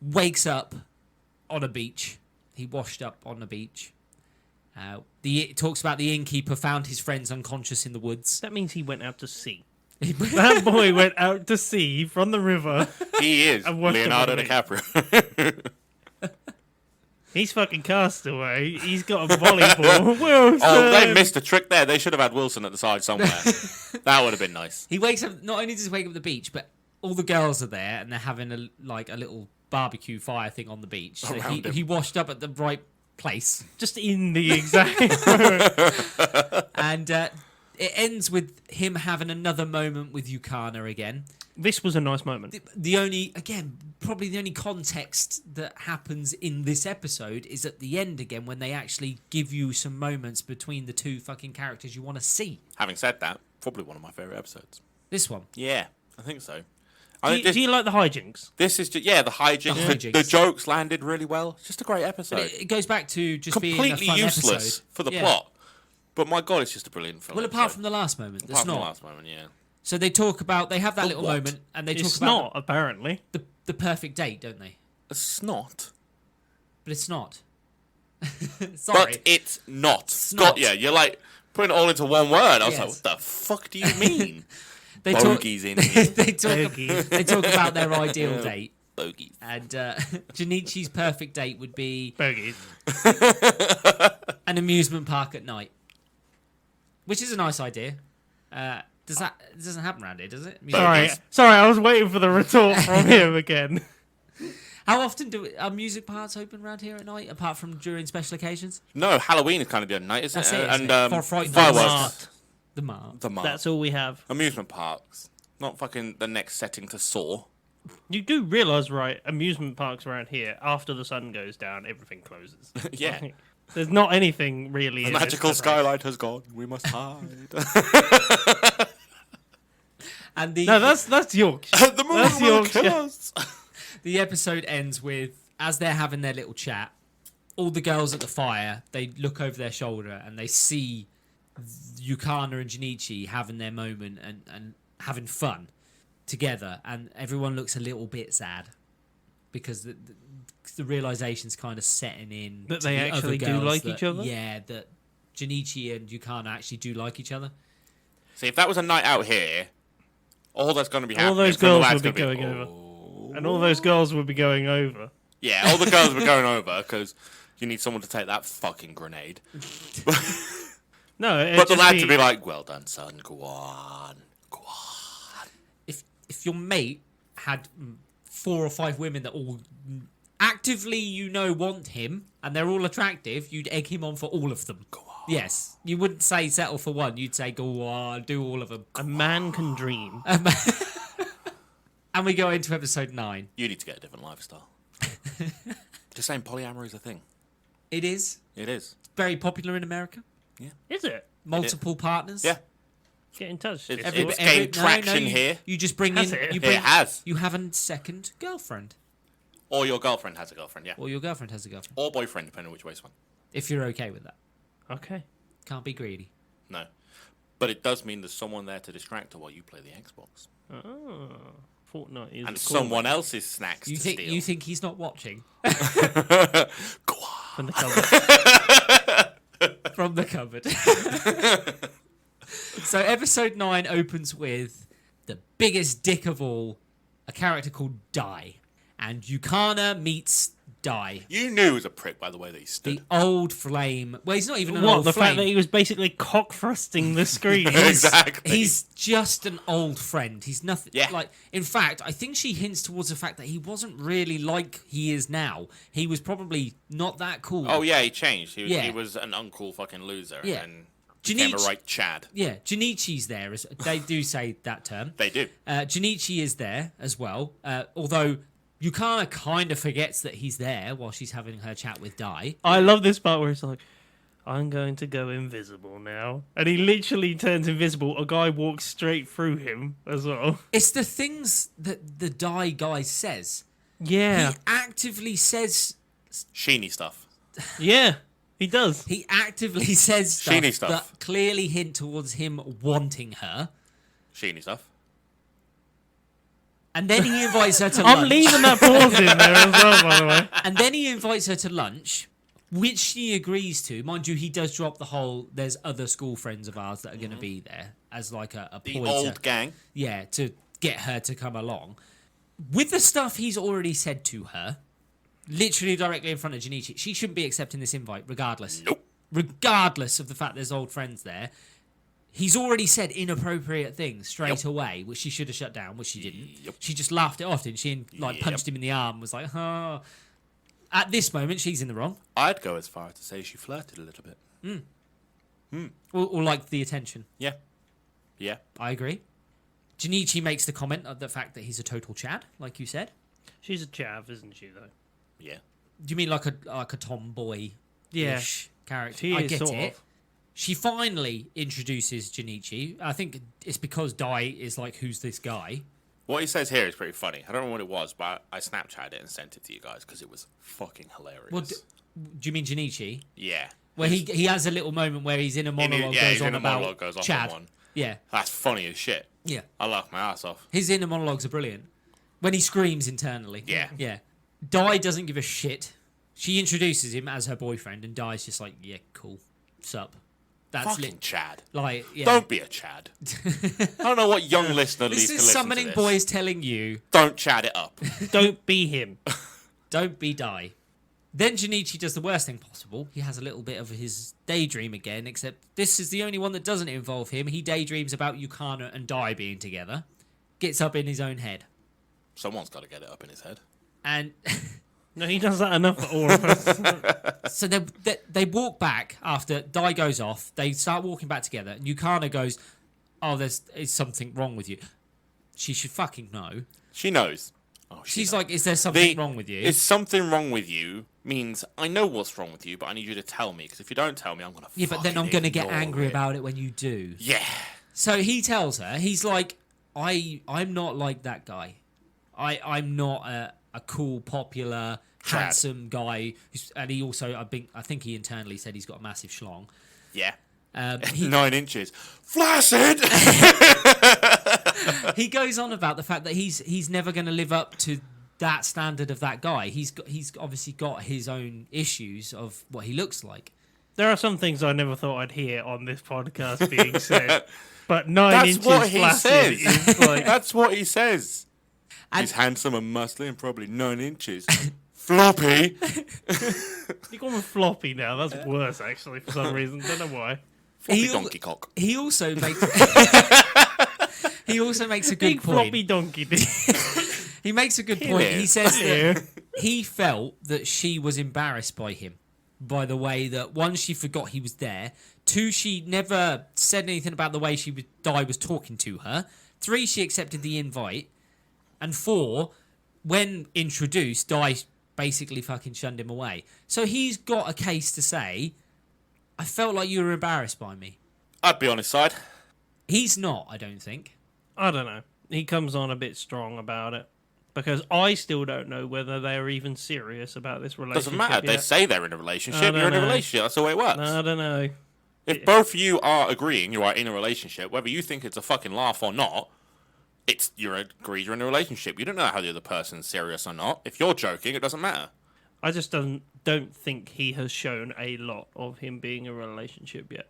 Speaker 1: wakes up on a beach. He washed up on a beach. It talks about the innkeeper found his friends unconscious in the woods.
Speaker 2: That means he went out to sea. That boy went out to sea from the river.
Speaker 3: He is
Speaker 2: I watched
Speaker 3: Leonardo
Speaker 2: him on
Speaker 3: DiCaprio.
Speaker 2: He's fucking Castaway. He's got a volleyball. Wilson.
Speaker 3: Oh, they missed a trick there. They should have had Wilson at the side somewhere. That would have been nice.
Speaker 1: He wakes up. Not only does he wake up at the beach, but all the girls are there and they're having a little barbecue fire thing on the beach. So
Speaker 3: Around him.
Speaker 1: he washed up at the right place,
Speaker 2: Just in the exact.
Speaker 1: and it ends with him having another moment with Yukana again.
Speaker 2: This was a nice moment.
Speaker 1: The only, again, probably the only context that happens in this episode is at the end again when they actually give you some moments between the two fucking characters you want to see.
Speaker 3: Having said that, probably one of my favourite episodes.
Speaker 1: This one.
Speaker 3: Yeah, I think so.
Speaker 2: Do you like the hijinks?
Speaker 3: This is just, the hijinks.
Speaker 1: The
Speaker 3: The,
Speaker 1: hijinks.
Speaker 3: jokes landed really well. It's just a great episode.
Speaker 1: But it goes back to just being
Speaker 3: Completely
Speaker 1: a fun
Speaker 3: useless
Speaker 1: episode.
Speaker 3: for the
Speaker 1: Yeah.
Speaker 3: plot. But my god, it's just a brilliant film.
Speaker 1: Well, apart from the last moment, the
Speaker 3: apart from
Speaker 1: snot.
Speaker 3: the last moment, yeah.
Speaker 1: So they talk about, they have that little
Speaker 3: what?
Speaker 1: moment, and they
Speaker 2: It's
Speaker 1: talk about
Speaker 2: not, apparently.
Speaker 1: the perfect date, don't they?
Speaker 3: A snot.
Speaker 1: But it's not. Sorry.
Speaker 3: But it's not.
Speaker 1: Snot.
Speaker 3: Got ya. You're like putting it all into one word. I was
Speaker 1: Yes.
Speaker 3: like, what the fuck do you mean?
Speaker 1: they talk,
Speaker 3: Bogies in here.
Speaker 2: Bogies.
Speaker 1: they talk about their ideal date.
Speaker 3: Bogies.
Speaker 1: And Junichi's perfect date would be
Speaker 2: Bogies.
Speaker 1: an amusement park at night, which is a nice idea. It doesn't happen around here, does it?
Speaker 2: Sorry, I was waiting for the retort from him again.
Speaker 1: How often do amusement parks open around here at night, apart from during special occasions?
Speaker 3: No, Halloween is kind of the other night, isn't
Speaker 1: That's
Speaker 3: it?
Speaker 1: it, isn't
Speaker 3: And
Speaker 1: it? For Fright Night.
Speaker 3: fireworks.
Speaker 2: Mart.
Speaker 1: The Mart.
Speaker 3: The Mart.
Speaker 2: That's all we have.
Speaker 3: Amusement parks. Not fucking the next setting to Saw.
Speaker 2: You do realise, right, amusement parks around here, after the sun goes down, everything closes.
Speaker 3: Yeah.
Speaker 2: There's not anything really
Speaker 3: The
Speaker 2: in it.
Speaker 3: magical skylight has gone. We must hide.
Speaker 1: And the
Speaker 2: No, that's Yorkshire.
Speaker 3: The moon
Speaker 2: That's
Speaker 3: will
Speaker 2: Yorkshire.
Speaker 3: kill us.
Speaker 1: the episode ends with, as they're having their little chat, all the girls at the fire, they look over their shoulder and they see Yukana and Junichi having their moment and having fun together, and everyone looks a little bit sad because the realization's kind of setting in
Speaker 2: That
Speaker 1: to
Speaker 2: they
Speaker 1: the
Speaker 2: actually
Speaker 1: other
Speaker 2: do
Speaker 1: girls
Speaker 2: like
Speaker 1: that-
Speaker 2: each other?
Speaker 1: Yeah, that Junichi and Yukana actually do like each other.
Speaker 3: See, if that was a night out here, all that's going to be happening.
Speaker 2: All those
Speaker 3: from the
Speaker 2: girls
Speaker 3: lads
Speaker 2: would be
Speaker 3: gonna
Speaker 2: going over.
Speaker 3: "Oh."
Speaker 2: And all those girls would be going over.
Speaker 3: Yeah, all the girls were going over because you need someone to take that fucking grenade.
Speaker 2: No,
Speaker 3: But the lads would be like, "Well done, son. Go on, go on."
Speaker 1: If your mate had 4 or 5 women that all actively want him and they're all attractive, you'd egg him on for all of them.
Speaker 3: Go on.
Speaker 1: Yes, you wouldn't say settle for one. You'd say go on, do all of them.
Speaker 2: A man can dream.
Speaker 1: And we go into episode 9.
Speaker 3: You need to get a different lifestyle. Just saying, polyamory is a thing.
Speaker 1: It is
Speaker 3: It is.
Speaker 1: very popular in America.
Speaker 2: Is it?
Speaker 1: Multiple partners.
Speaker 3: Yeah.
Speaker 2: Get in touch.
Speaker 3: It's
Speaker 2: Every-
Speaker 3: gained traction
Speaker 1: you,
Speaker 3: here.
Speaker 1: You just bring
Speaker 2: Has
Speaker 1: in.
Speaker 2: it?
Speaker 1: You
Speaker 2: It
Speaker 1: bring,
Speaker 3: has.
Speaker 1: You have a second girlfriend,
Speaker 3: Or your girlfriend has a girlfriend, yeah.
Speaker 1: or your girlfriend has a girlfriend.
Speaker 3: Or boyfriend, depending on which way it's one.
Speaker 1: If you're okay with that,
Speaker 2: Okay.
Speaker 1: can't be greedy.
Speaker 3: No. But it does mean there's someone there to distract her while you play the Xbox.
Speaker 2: Oh. Fortnite is
Speaker 3: And
Speaker 2: a
Speaker 3: someone else's snacks
Speaker 1: You
Speaker 3: to
Speaker 1: think
Speaker 3: steal.
Speaker 1: you think he's not watching
Speaker 3: Go on.
Speaker 2: from the cover.
Speaker 1: from the cupboard? So episode 9 opens with the biggest dick of all, a character called Dai, and Yukana meets Dai,
Speaker 3: You knew he was a prick by the way that he stood.
Speaker 1: the old flame. Well, he's not even an
Speaker 2: What?
Speaker 1: old
Speaker 2: The
Speaker 1: flame.
Speaker 2: fact that he was basically cock thrusting the screen.
Speaker 3: Exactly.
Speaker 1: He's just an old friend. He's nothing.
Speaker 3: Yeah.
Speaker 1: Like, in fact, I think she hints towards the fact that he wasn't really like he is now. He was probably not that cool.
Speaker 3: Oh, yeah, he changed. He was,
Speaker 1: Yeah.
Speaker 3: he was an uncool fucking loser.
Speaker 1: Yeah.
Speaker 3: And became a
Speaker 1: Junichi-
Speaker 3: right Chad.
Speaker 1: Yeah, Junichi's there. They do say that term.
Speaker 3: They do.
Speaker 1: Junichi is there as well. Although Yukana kind of forgets that he's there while she's having her chat with Dai.
Speaker 2: I love this part where it's like, I'm going to go invisible now. And he literally turns invisible. A guy walks straight through him as well.
Speaker 1: It's the things that the Dai guy says.
Speaker 2: Yeah.
Speaker 1: He actively says.
Speaker 3: Sheeny stuff.
Speaker 2: Yeah. He does.
Speaker 1: He actively says
Speaker 3: Sheeny
Speaker 1: stuff
Speaker 3: stuff.
Speaker 1: that clearly hint towards him wanting her.
Speaker 3: Sheeny stuff.
Speaker 1: And then he invites her to lunch.
Speaker 2: I'm leaving that pause in there as well, by the way.
Speaker 1: And then he invites her to lunch, which she agrees to. Mind you, he does drop the whole, there's other school friends of ours that are going to be there as like a
Speaker 3: The
Speaker 1: ploy
Speaker 3: old
Speaker 1: to,
Speaker 3: gang.
Speaker 1: yeah, to get her to come along. With the stuff he's already said to her, literally directly in front of Junichi, she shouldn't be accepting this invite regardless.
Speaker 3: Nope.
Speaker 1: Regardless of the fact there's old friends there. He's already said inappropriate things straight away, which she should have shut down, which she didn't.
Speaker 3: Yep.
Speaker 1: She just laughed it off, didn't she? And like punched him in the arm and was like, oh. At this moment, she's in the wrong.
Speaker 3: I'd go as far as to say she flirted a little bit.
Speaker 1: Or like the attention.
Speaker 3: Yeah. Yeah.
Speaker 1: I agree. Junichi makes the comment of the fact that he's a total Chad, like you said.
Speaker 2: She's a chav, isn't she, though?
Speaker 3: Yeah.
Speaker 1: Do you mean like a tomboy
Speaker 2: Yeah.
Speaker 1: character?
Speaker 2: She
Speaker 1: I
Speaker 2: is
Speaker 1: get
Speaker 2: sort
Speaker 1: it.
Speaker 2: of.
Speaker 1: She finally introduces Junichi. I think it's because Dai is like, who's this guy?
Speaker 3: What he says here is pretty funny. I don't know what it was, but I Snapchatted it and sent it to you guys because it was fucking hilarious.
Speaker 1: Well, do you mean Junichi?
Speaker 3: Yeah.
Speaker 1: Where he has a little moment where he's in a monologue,
Speaker 3: yeah,
Speaker 1: goes
Speaker 3: he's
Speaker 1: on
Speaker 3: in a
Speaker 1: about
Speaker 3: monologue, goes off
Speaker 1: Chad.
Speaker 3: on one.
Speaker 1: Yeah,
Speaker 3: That's funny as shit.
Speaker 1: yeah.
Speaker 3: I laughed my ass off.
Speaker 1: His inner monologues are brilliant. When he screams internally.
Speaker 3: Yeah.
Speaker 1: Yeah. Dai doesn't give a shit. She introduces him as her boyfriend, and Dai's just like, yeah, cool. Sup. That's
Speaker 3: Fucking Chad.
Speaker 1: like, yeah.
Speaker 3: Don't be a Chad. I don't know what young listener needs
Speaker 1: This
Speaker 3: to
Speaker 1: is
Speaker 3: listen
Speaker 1: summoning
Speaker 3: to this.
Speaker 1: boys telling you,
Speaker 3: Don't Chad it up.
Speaker 2: Don't be him.
Speaker 1: don't be Dai. Then Junichi does the worst thing possible. He has a little bit of his daydream again, except this is the only one that doesn't involve him. He daydreams about Yukana and Dai being together. Gets up in his own head.
Speaker 3: Someone's got to get it up in his head.
Speaker 1: And
Speaker 2: No, he does that enough for all of us.
Speaker 1: so they walk back after Dai goes off. They start walking back together. And Yukana goes, oh, there's something wrong with you. She should fucking know.
Speaker 3: She knows. Oh,
Speaker 1: She's like, is there something wrong with you?
Speaker 3: Is something wrong with you means I know what's wrong with you, but I need you to tell me because if you don't tell me, I'm gonna.
Speaker 1: Yeah, but then I'm going to get
Speaker 3: ignore
Speaker 1: angry
Speaker 3: it.
Speaker 1: about it when you do.
Speaker 3: Yeah.
Speaker 1: So he tells her, he's like, I'm not like that guy. I'm not a cool, popular,
Speaker 3: Chad.
Speaker 1: handsome guy. And he also, I think he internally said he's got a massive schlong.
Speaker 3: Yeah.
Speaker 1: He,
Speaker 3: 9 inches. Flaccid.
Speaker 1: he goes on about the fact that he's never going to live up to that standard of that guy. He's obviously got his own issues of what he looks like.
Speaker 2: There are some things I never thought I'd hear on this podcast being said, but 9
Speaker 3: That's
Speaker 2: inches
Speaker 3: what he
Speaker 2: flaccid
Speaker 3: says.
Speaker 2: is like...
Speaker 3: That's what he says.
Speaker 1: And-
Speaker 3: He's handsome and muscly and probably 9 inches. Floppy.
Speaker 2: You call him floppy now. That's worse, actually, for some reason. Don't know why.
Speaker 3: Floppy
Speaker 1: He al-
Speaker 3: donkey cock.
Speaker 1: He also makes he also makes a good
Speaker 2: Big
Speaker 1: point.
Speaker 2: floppy donkey.
Speaker 1: He makes a good
Speaker 3: Here.
Speaker 1: point. He says
Speaker 2: Here.
Speaker 1: that he felt that she was embarrassed by him, by the way that, one, she forgot he was there. 2, she never said anything about the way Di was talking to her. 3, she accepted the invite. And 4, when introduced, Di basically fucking shunned him away. So he's got a case to say, I felt like you were embarrassed by me.
Speaker 3: I'd be on his side.
Speaker 1: He's not, I don't think.
Speaker 2: I don't know. He comes on a bit strong about it. Because I still don't know whether they're even serious about this relationship.
Speaker 3: Doesn't matter. They
Speaker 2: yet.
Speaker 3: say they're in a relationship.
Speaker 2: I don't
Speaker 3: You're in a
Speaker 2: know.
Speaker 3: relationship. That's the way it works.
Speaker 2: I don't know.
Speaker 3: If both of you are agreeing you are in a relationship, whether you think it's a fucking laugh or not, you're agreed you're in a relationship. You don't know how the other person's serious or not. If you're joking, it doesn't matter.
Speaker 2: I just don't think he has shown a lot of him being in a relationship yet.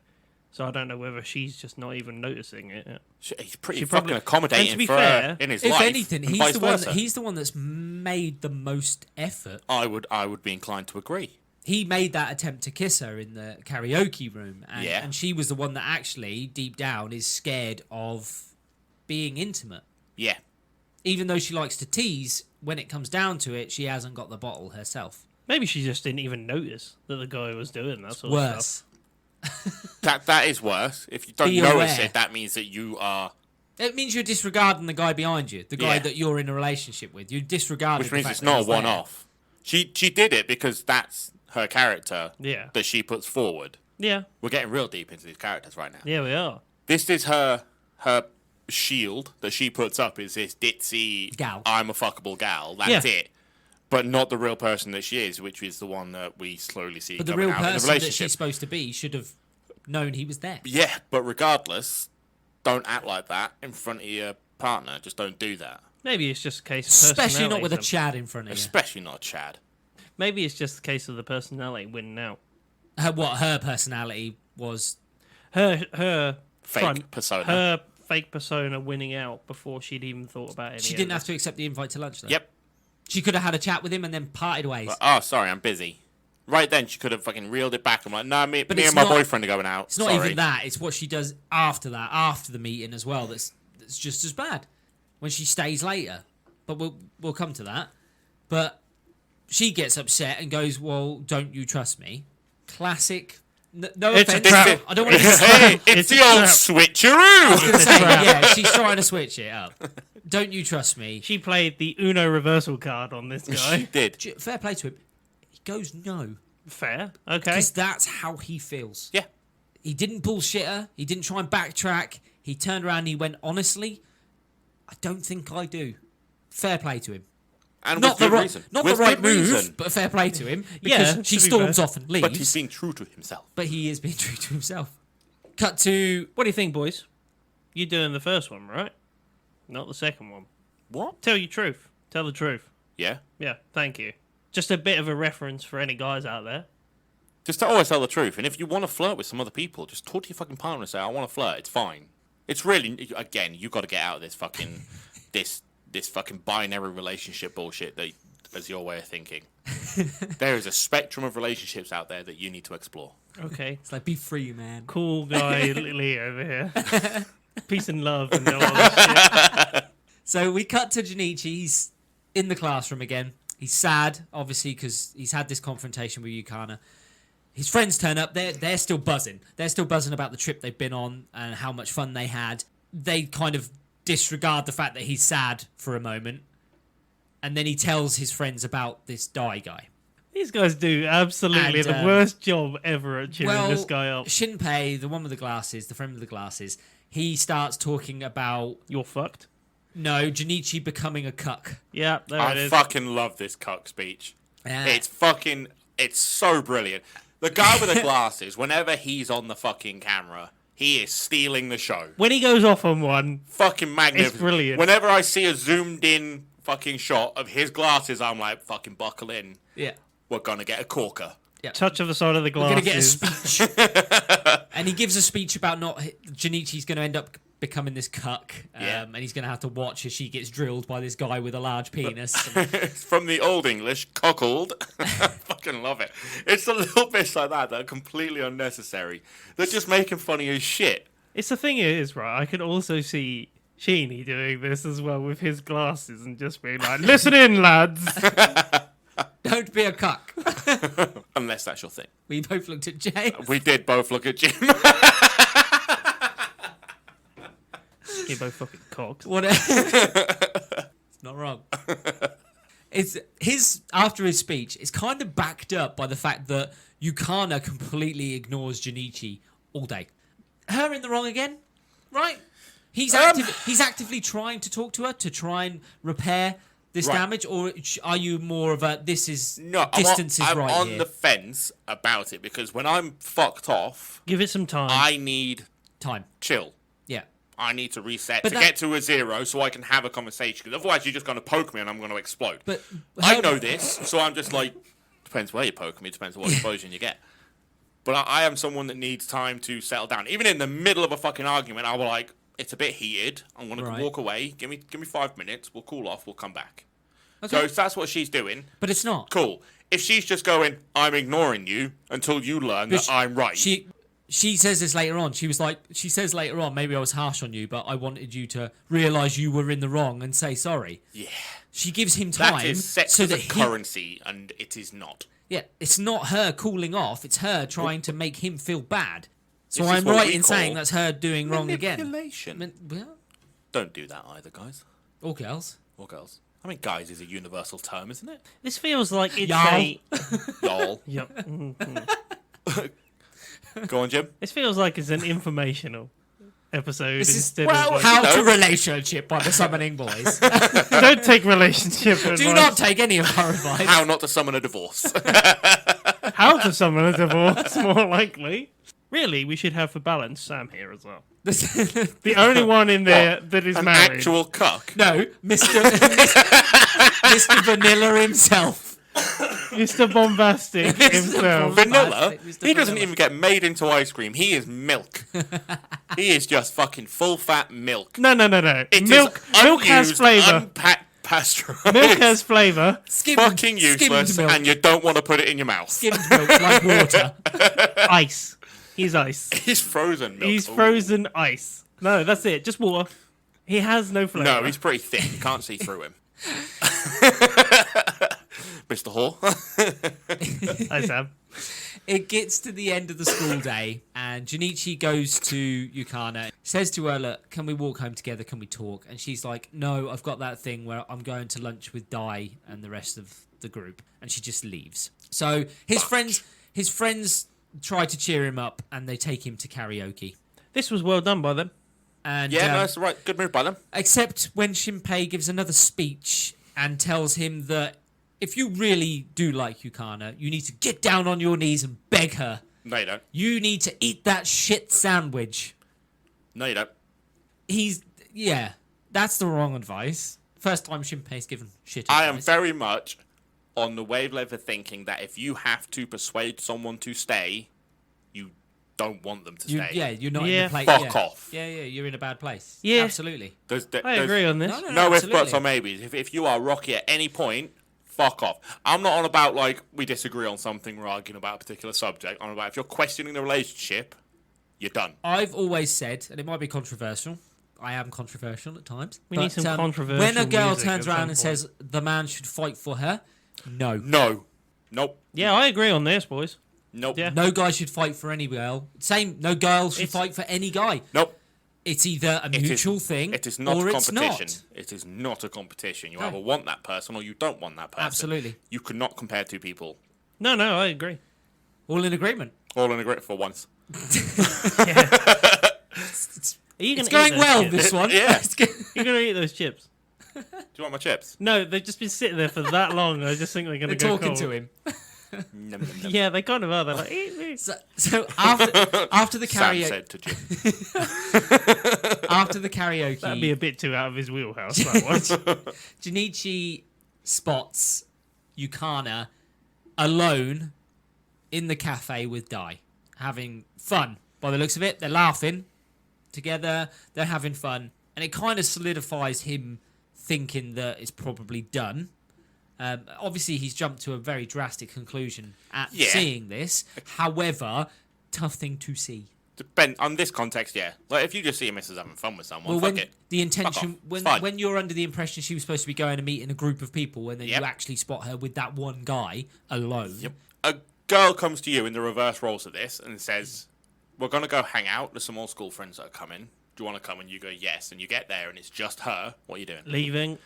Speaker 2: So I don't know whether she's just not even noticing it yet.
Speaker 3: He's pretty
Speaker 2: She
Speaker 3: fucking
Speaker 2: probably-
Speaker 3: accommodating
Speaker 2: and to be
Speaker 3: for
Speaker 2: fair,
Speaker 3: her in his
Speaker 1: If
Speaker 3: life.
Speaker 1: anything,
Speaker 3: and
Speaker 1: he's
Speaker 3: vice
Speaker 1: the one.
Speaker 3: versa.
Speaker 1: He's the one that's made the most effort.
Speaker 3: I would be inclined to agree.
Speaker 1: He made that attempt to kiss her in the karaoke room, and,
Speaker 3: Yeah.
Speaker 1: and she was the one that actually, deep down, is scared of being intimate.
Speaker 3: Yeah.
Speaker 1: Even though she likes to tease, when it comes down to it, she hasn't got the bottle herself.
Speaker 2: Maybe she just didn't even notice that the guy was doing that sort of stuff.
Speaker 1: Worse.
Speaker 3: That is worse. If you don't
Speaker 1: Be
Speaker 3: notice
Speaker 1: aware.
Speaker 3: it, that means that you are...
Speaker 1: It means you're disregarding the guy behind you, the guy
Speaker 3: Yeah.
Speaker 1: that you're in a relationship with. You're disregarding
Speaker 3: Which
Speaker 1: the
Speaker 3: means
Speaker 1: fact
Speaker 3: it's
Speaker 1: that
Speaker 3: not a
Speaker 1: he's there.
Speaker 3: one-off. She did it because that's her character
Speaker 2: Yeah.
Speaker 3: that she puts forward.
Speaker 2: Yeah.
Speaker 3: We're getting real deep into these characters right now.
Speaker 2: Yeah, we are.
Speaker 3: This is her shield that she puts up, is this ditzy
Speaker 1: Gal.
Speaker 3: I'm a fuckable gal. That's
Speaker 2: Yeah.
Speaker 3: it. But not the real person that she is, which is the one that we slowly see
Speaker 1: But the
Speaker 3: coming
Speaker 1: real
Speaker 3: out in the
Speaker 1: person that
Speaker 3: relationship.
Speaker 1: she's supposed to be should have known he was there.
Speaker 3: Yeah, but regardless, don't act like that in front of your partner. Just don't do that.
Speaker 2: Maybe it's just a case of
Speaker 1: Especially not
Speaker 2: personality
Speaker 1: with a
Speaker 2: sometimes.
Speaker 1: Chad in front of you.
Speaker 3: Especially not Chad.
Speaker 2: Maybe it's just a case of the personality winning out.
Speaker 1: Her personality was.
Speaker 2: Her
Speaker 3: Fake
Speaker 2: front,
Speaker 3: persona.
Speaker 2: her fake persona winning out before she'd even thought about any.
Speaker 1: She
Speaker 2: of
Speaker 1: didn't
Speaker 2: it.
Speaker 1: have to accept the invite to lunch, though.
Speaker 3: Yep.
Speaker 1: She could have had a chat with him and then parted ways.
Speaker 3: But, oh, sorry, I'm busy. Right then, she could have fucking reeled it back. I'm like, nah, me
Speaker 1: it's
Speaker 3: and my
Speaker 1: not-
Speaker 3: boyfriend are going out.
Speaker 1: It's not
Speaker 3: Sorry.
Speaker 1: even that. It's what she does after that, after the meeting as well. That's just as bad. When she stays later, but we'll come to that. But she gets upset and goes, "Well, don't you trust me?" Classic. No
Speaker 2: It's a
Speaker 1: offense.
Speaker 2: trap.
Speaker 1: I don't want to.
Speaker 3: Hey,
Speaker 2: It's
Speaker 3: it's the
Speaker 2: a
Speaker 3: old
Speaker 2: trap.
Speaker 3: switcheroo.
Speaker 1: Say, yeah, she's trying to switch it up. Don't you trust me?
Speaker 2: She played the Uno reversal card on this
Speaker 3: She
Speaker 2: guy.
Speaker 3: did.
Speaker 1: Fair play to him. He goes no
Speaker 2: Fair. Okay.
Speaker 1: because that's how he feels.
Speaker 3: Yeah.
Speaker 1: He didn't bullshit her. He didn't try and backtrack. He turned around and he went, honestly, I don't think I do. Fair play to him.
Speaker 3: And
Speaker 1: Not
Speaker 3: with
Speaker 1: the
Speaker 3: good
Speaker 1: right,
Speaker 3: reason.
Speaker 1: not the
Speaker 3: With
Speaker 1: right
Speaker 3: good
Speaker 1: move,
Speaker 3: reason.
Speaker 1: but fair play to him.
Speaker 2: Yeah,
Speaker 1: Because
Speaker 2: to
Speaker 1: she
Speaker 2: be
Speaker 1: storms
Speaker 2: fair.
Speaker 1: off and leaves.
Speaker 3: But he's being true to himself.
Speaker 1: But he is being true to himself. Cut to
Speaker 2: What do you think, boys? You doing the first one, right? Not the second one.
Speaker 3: What?
Speaker 2: Tell your truth. Tell the truth.
Speaker 3: Yeah.
Speaker 2: Yeah, thank you. Just a bit of a reference for any guys out there.
Speaker 3: Just to always tell the truth. And if you want to flirt with some other people, just talk to your fucking partner and say, I want to flirt. It's fine. It's really, again, you got to get out of this fucking, this fucking binary relationship bullshit that is your way of thinking. There is a spectrum of relationships out there that you need to explore.
Speaker 2: Okay.
Speaker 1: it's like, be free, man.
Speaker 2: Cool guy Lee over here. Peace and love and all that shit.
Speaker 1: So we cut to Junichi. He's in the classroom again. He's sad, obviously, because he's had this confrontation with Yukana. His friends turn up. They're still buzzing. They're still buzzing about the trip they've been on and how much fun they had. They kind of disregard the fact that he's sad for a moment. And then he tells his friends about this Dai guy.
Speaker 2: These guys do absolutely
Speaker 1: And,
Speaker 2: the worst job ever at cheering this guy up.
Speaker 1: Shinpei, the one with the glasses, the friend with the glasses, he starts talking about,
Speaker 2: You're fucked.
Speaker 1: no, Junichi becoming a cuck.
Speaker 2: Yeah, there it
Speaker 3: I
Speaker 2: is.
Speaker 3: fucking love this cuck speech.
Speaker 1: Yeah.
Speaker 3: It's so brilliant. The guy with the glasses, whenever he's on the fucking camera, he is stealing the show.
Speaker 2: When he goes off on one,
Speaker 3: Fucking magnificent.
Speaker 2: It's brilliant.
Speaker 3: Whenever I see a zoomed in fucking shot of his glasses, I'm like, fucking buckle in.
Speaker 1: Yeah.
Speaker 3: We're gonna get a corker.
Speaker 2: touch of the side of the
Speaker 1: We're
Speaker 2: glasses.
Speaker 1: going to get a speech. And he gives a speech about Junichi's going to end up becoming this cuck. And he's going to have to watch as she gets drilled by this guy with a large penis.
Speaker 3: From the Old English, cockled. I fucking love it. It's the little bits like that are completely unnecessary. They're just making funny as shit.
Speaker 2: It's the thing is, right, I can also see Sheeny doing this as well with his glasses and just being like, listen in, lads.
Speaker 1: Don't be a cuck.
Speaker 3: Unless that's your thing.
Speaker 1: We both looked at Jay.
Speaker 3: We did both look at Jim.
Speaker 2: You're both fucking cocks.
Speaker 1: What? It's not wrong. It's after his speech. It's kind of backed up by the fact that Yukana completely ignores Junichi all day. Her in the wrong again, right? He's actively trying to talk to her to try and repair this damage, or are you more of a distance is
Speaker 3: I'm
Speaker 1: right
Speaker 3: on
Speaker 1: here?
Speaker 3: the fence about it because when I'm fucked off,
Speaker 2: Give it some time.
Speaker 3: I need
Speaker 1: Time.
Speaker 3: chill.
Speaker 1: Yeah.
Speaker 3: I need to reset
Speaker 1: But
Speaker 3: to get to a 0 so I can have a conversation. Because otherwise, you're just going to poke me and I'm going to explode.
Speaker 1: But
Speaker 3: I know this, so I'm just like, depends where you poke me, depends on what explosion you get. But I am someone that needs time to settle down. Even in the middle of a fucking argument, I'll be like, it's a bit heated. I'm going to walk away. Give me 5 minutes. We'll cool off. We'll come back.
Speaker 1: Okay.
Speaker 3: So if that's what she's doing,
Speaker 1: But it's not.
Speaker 3: cool. If she's just going, I'm ignoring you until you learn that I'm right.
Speaker 1: She says this later on. She says later on, maybe I was harsh on you, but I wanted you to realise you were in the wrong and say sorry.
Speaker 3: Yeah.
Speaker 1: She gives him time
Speaker 3: That is sex
Speaker 1: so
Speaker 3: as
Speaker 1: that
Speaker 3: a currency, and it is not.
Speaker 1: Yeah, it's not her cooling off. It's her trying to make him feel bad. So
Speaker 3: This is
Speaker 1: I'm
Speaker 3: what
Speaker 1: right
Speaker 3: we
Speaker 1: in
Speaker 3: call
Speaker 1: saying that's her doing wrong again.
Speaker 3: Manipulation.
Speaker 1: Well,
Speaker 3: Don't do that either, guys.
Speaker 1: or girls.
Speaker 3: Or girls. I mean, guys is a universal term, isn't it?
Speaker 2: This feels like it's
Speaker 1: Y'all.
Speaker 2: a...
Speaker 3: Y'all.
Speaker 2: Yep.
Speaker 3: Go on, Jim.
Speaker 2: This feels like it's an informational episode
Speaker 1: This is
Speaker 2: instead of like,
Speaker 1: How to Relationship by the Summoning Boys.
Speaker 2: don't take relationship advice.
Speaker 1: Do not take any of our advice.
Speaker 3: How not to summon a divorce.
Speaker 2: How to summon a divorce, more likely. Really, we should have for balance Sam here as well. The only one in there that is
Speaker 3: An
Speaker 2: married.
Speaker 3: actual cuck.
Speaker 1: No, Mr. Vanilla himself.
Speaker 2: Mr. Bombastic himself.
Speaker 3: Vanilla?
Speaker 1: Mr.
Speaker 3: He doesn't
Speaker 1: Vanilla.
Speaker 3: even get made into ice cream. He is milk. He is just fucking full fat milk.
Speaker 2: No.
Speaker 3: It
Speaker 2: Milk has
Speaker 3: unused,
Speaker 2: flavour.
Speaker 3: Pasteurized.
Speaker 2: Milk has flavour.
Speaker 3: Fucking useless,
Speaker 1: milk.
Speaker 3: and you don't want to put it in your mouth.
Speaker 1: Skimmed milk like water.
Speaker 2: Ice. He's ice.
Speaker 3: He's frozen milk.
Speaker 2: He's
Speaker 3: Ooh.
Speaker 2: frozen ice. No, that's it. Just water. He has no flavour.
Speaker 3: No, he's pretty thick. You can't see through him. Mr. Hall.
Speaker 2: Hi, Sam.
Speaker 1: It gets to the end of the school day, and Junichi goes to Yukana, says to her, look, can we walk home together? Can we talk? And she's like, no, I've got that thing where I'm going to lunch with Dai and the rest of the group. And she just leaves. So his friends try to cheer him up, and they take him to karaoke.
Speaker 2: This was well done by them.
Speaker 1: And
Speaker 3: Yeah, no, that's right. Good move by them.
Speaker 1: except when Shinpei gives another speech and tells him that if you really do like Yukana, you need to get down on your knees and beg her.
Speaker 3: No, you don't.
Speaker 1: You need to eat that shit sandwich.
Speaker 3: No, you don't.
Speaker 1: That's the wrong advice. First time Shinpei's given shit
Speaker 3: I am
Speaker 1: advice.
Speaker 3: very much on the wavelength of thinking that if you have to persuade someone to stay, you don't want them to stay.
Speaker 1: You're not in
Speaker 2: Yeah.
Speaker 1: the place.
Speaker 3: Fuck off.
Speaker 1: Yeah, you're in a bad place.
Speaker 2: Yeah.
Speaker 1: Absolutely.
Speaker 2: I agree on this.
Speaker 3: No ifs,
Speaker 1: absolutely.
Speaker 3: buts, or maybes. If you are rocky at any point, fuck off. I'm not on about, like, we disagree on something, we're arguing about a particular subject. I'm about if you're questioning the relationship, you're done.
Speaker 1: I've always said, and it might be controversial, I am controversial at times.
Speaker 2: We need some controversial
Speaker 1: When a girl
Speaker 2: music
Speaker 1: turns
Speaker 2: at some
Speaker 1: around and
Speaker 2: point.
Speaker 1: says the man should fight for her, no.
Speaker 3: No. Nope.
Speaker 2: Yeah, I agree on this, boys.
Speaker 3: Nope.
Speaker 2: Yeah.
Speaker 1: No guy should fight for any girl. Same, no girl should fight for any guy.
Speaker 3: Nope.
Speaker 1: It's either a mutual thing
Speaker 3: It is not
Speaker 1: or
Speaker 3: a
Speaker 1: it's
Speaker 3: competition.
Speaker 1: not.
Speaker 3: It is not a competition. You
Speaker 1: No.
Speaker 3: either want that person or you don't want that person.
Speaker 1: Absolutely.
Speaker 3: You cannot compare two people.
Speaker 2: No, I agree.
Speaker 1: All in agreement.
Speaker 3: All in agreement for once.
Speaker 2: Are you
Speaker 1: It's
Speaker 2: gonna eat
Speaker 1: going
Speaker 2: those
Speaker 1: well,
Speaker 2: chips?
Speaker 1: this one.
Speaker 3: Yeah.
Speaker 1: It's go-
Speaker 2: You're going to eat those chips?
Speaker 3: Do you want my chips?
Speaker 2: No, they've just been sitting there for that long. I just think they're going
Speaker 1: They're
Speaker 2: to go
Speaker 1: talking
Speaker 2: cold.
Speaker 1: to him.
Speaker 3: Nom, nom, nom.
Speaker 2: Yeah, they kind of are. They're like, eat me.
Speaker 1: So after the
Speaker 3: Sam
Speaker 1: karaoke,
Speaker 3: said to Jim.
Speaker 1: after the karaoke,
Speaker 2: That'd be a bit too out of his wheelhouse, that one.
Speaker 1: Junichi spots Yukana alone in the cafe with Di, having fun. By the looks of it, they're laughing together, they're having fun, and it kind of solidifies him thinking that it's probably done. Obviously, he's jumped to a very drastic conclusion at seeing this. However, tough thing to see.
Speaker 3: Depend on this context, yeah. Like if you just see him as having fun with someone, fuck it.
Speaker 1: The intention, when you're under the impression she was supposed to be going to meet in a group of people, and then you actually spot her with that one guy alone.
Speaker 3: Yep. A girl comes to you in the reverse roles of this and says, "We're gonna go hang out. There's some old school friends that are coming. Do you want to come?" And you go, "Yes." And you get there, and it's just her. What are you doing?
Speaker 2: Leaving.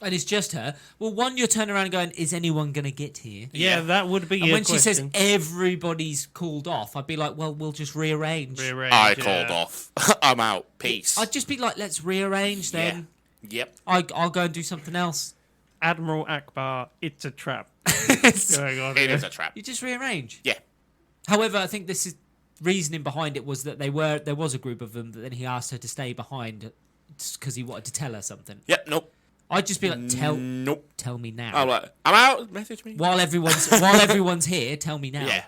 Speaker 1: And it's just her. Well, one, you're turning around and going, is anyone going to get here?
Speaker 2: Yeah, that would be
Speaker 1: and
Speaker 2: a
Speaker 1: when
Speaker 2: question.
Speaker 1: she says everybody's called off, I'd be like, well, we'll just rearrange.
Speaker 3: I called off. I'm out. Peace.
Speaker 1: I'd just be like, let's rearrange then.
Speaker 3: Yeah. Yep.
Speaker 1: I'll go and do something else.
Speaker 2: Admiral Akbar, it's a trap. Going on
Speaker 3: It
Speaker 2: here.
Speaker 3: is a trap.
Speaker 1: You just rearrange.
Speaker 3: Yeah.
Speaker 1: However, I think this is reasoning behind it was that there was a group of them, but then he asked her to stay behind because he wanted to tell her something.
Speaker 3: Yep. Nope.
Speaker 1: I'd just be like, tell me now.
Speaker 3: I'm like, I'm out. Message me.
Speaker 1: While everyone's here, tell me now.
Speaker 3: Yeah.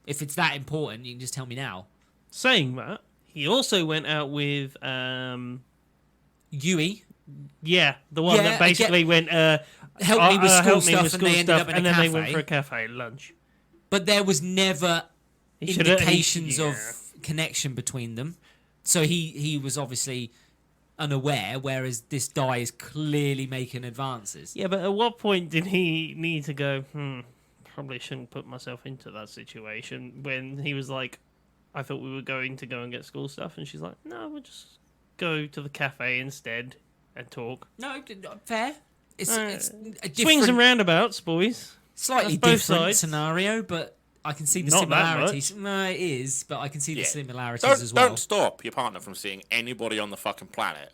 Speaker 1: If it's that important, you can just tell me now.
Speaker 2: Saying that, he also went out with
Speaker 1: Yui.
Speaker 2: Yeah, the one that basically went
Speaker 1: help me with school stuff, and they ended up in a
Speaker 2: then
Speaker 1: cafe.
Speaker 2: they went for a cafe lunch.
Speaker 1: But there was never indications of connection between them. So he was obviously unaware, whereas this guy is clearly making advances.
Speaker 2: Yeah, but at what point did he need to go, probably shouldn't put myself into that situation, when he was like, I thought we were going to go and get school stuff, and she's like, no, we'll just go to the cafe instead and talk.
Speaker 1: No, fair. It's a different,
Speaker 2: swings and roundabouts, boys.
Speaker 1: Slightly
Speaker 2: That's both
Speaker 1: different
Speaker 2: sides.
Speaker 1: scenario, but I can see the
Speaker 2: Not that
Speaker 1: similarities. No, it is, but I can see the similarities
Speaker 3: Don't,
Speaker 1: as well.
Speaker 3: Don't stop your partner from seeing anybody on the fucking planet.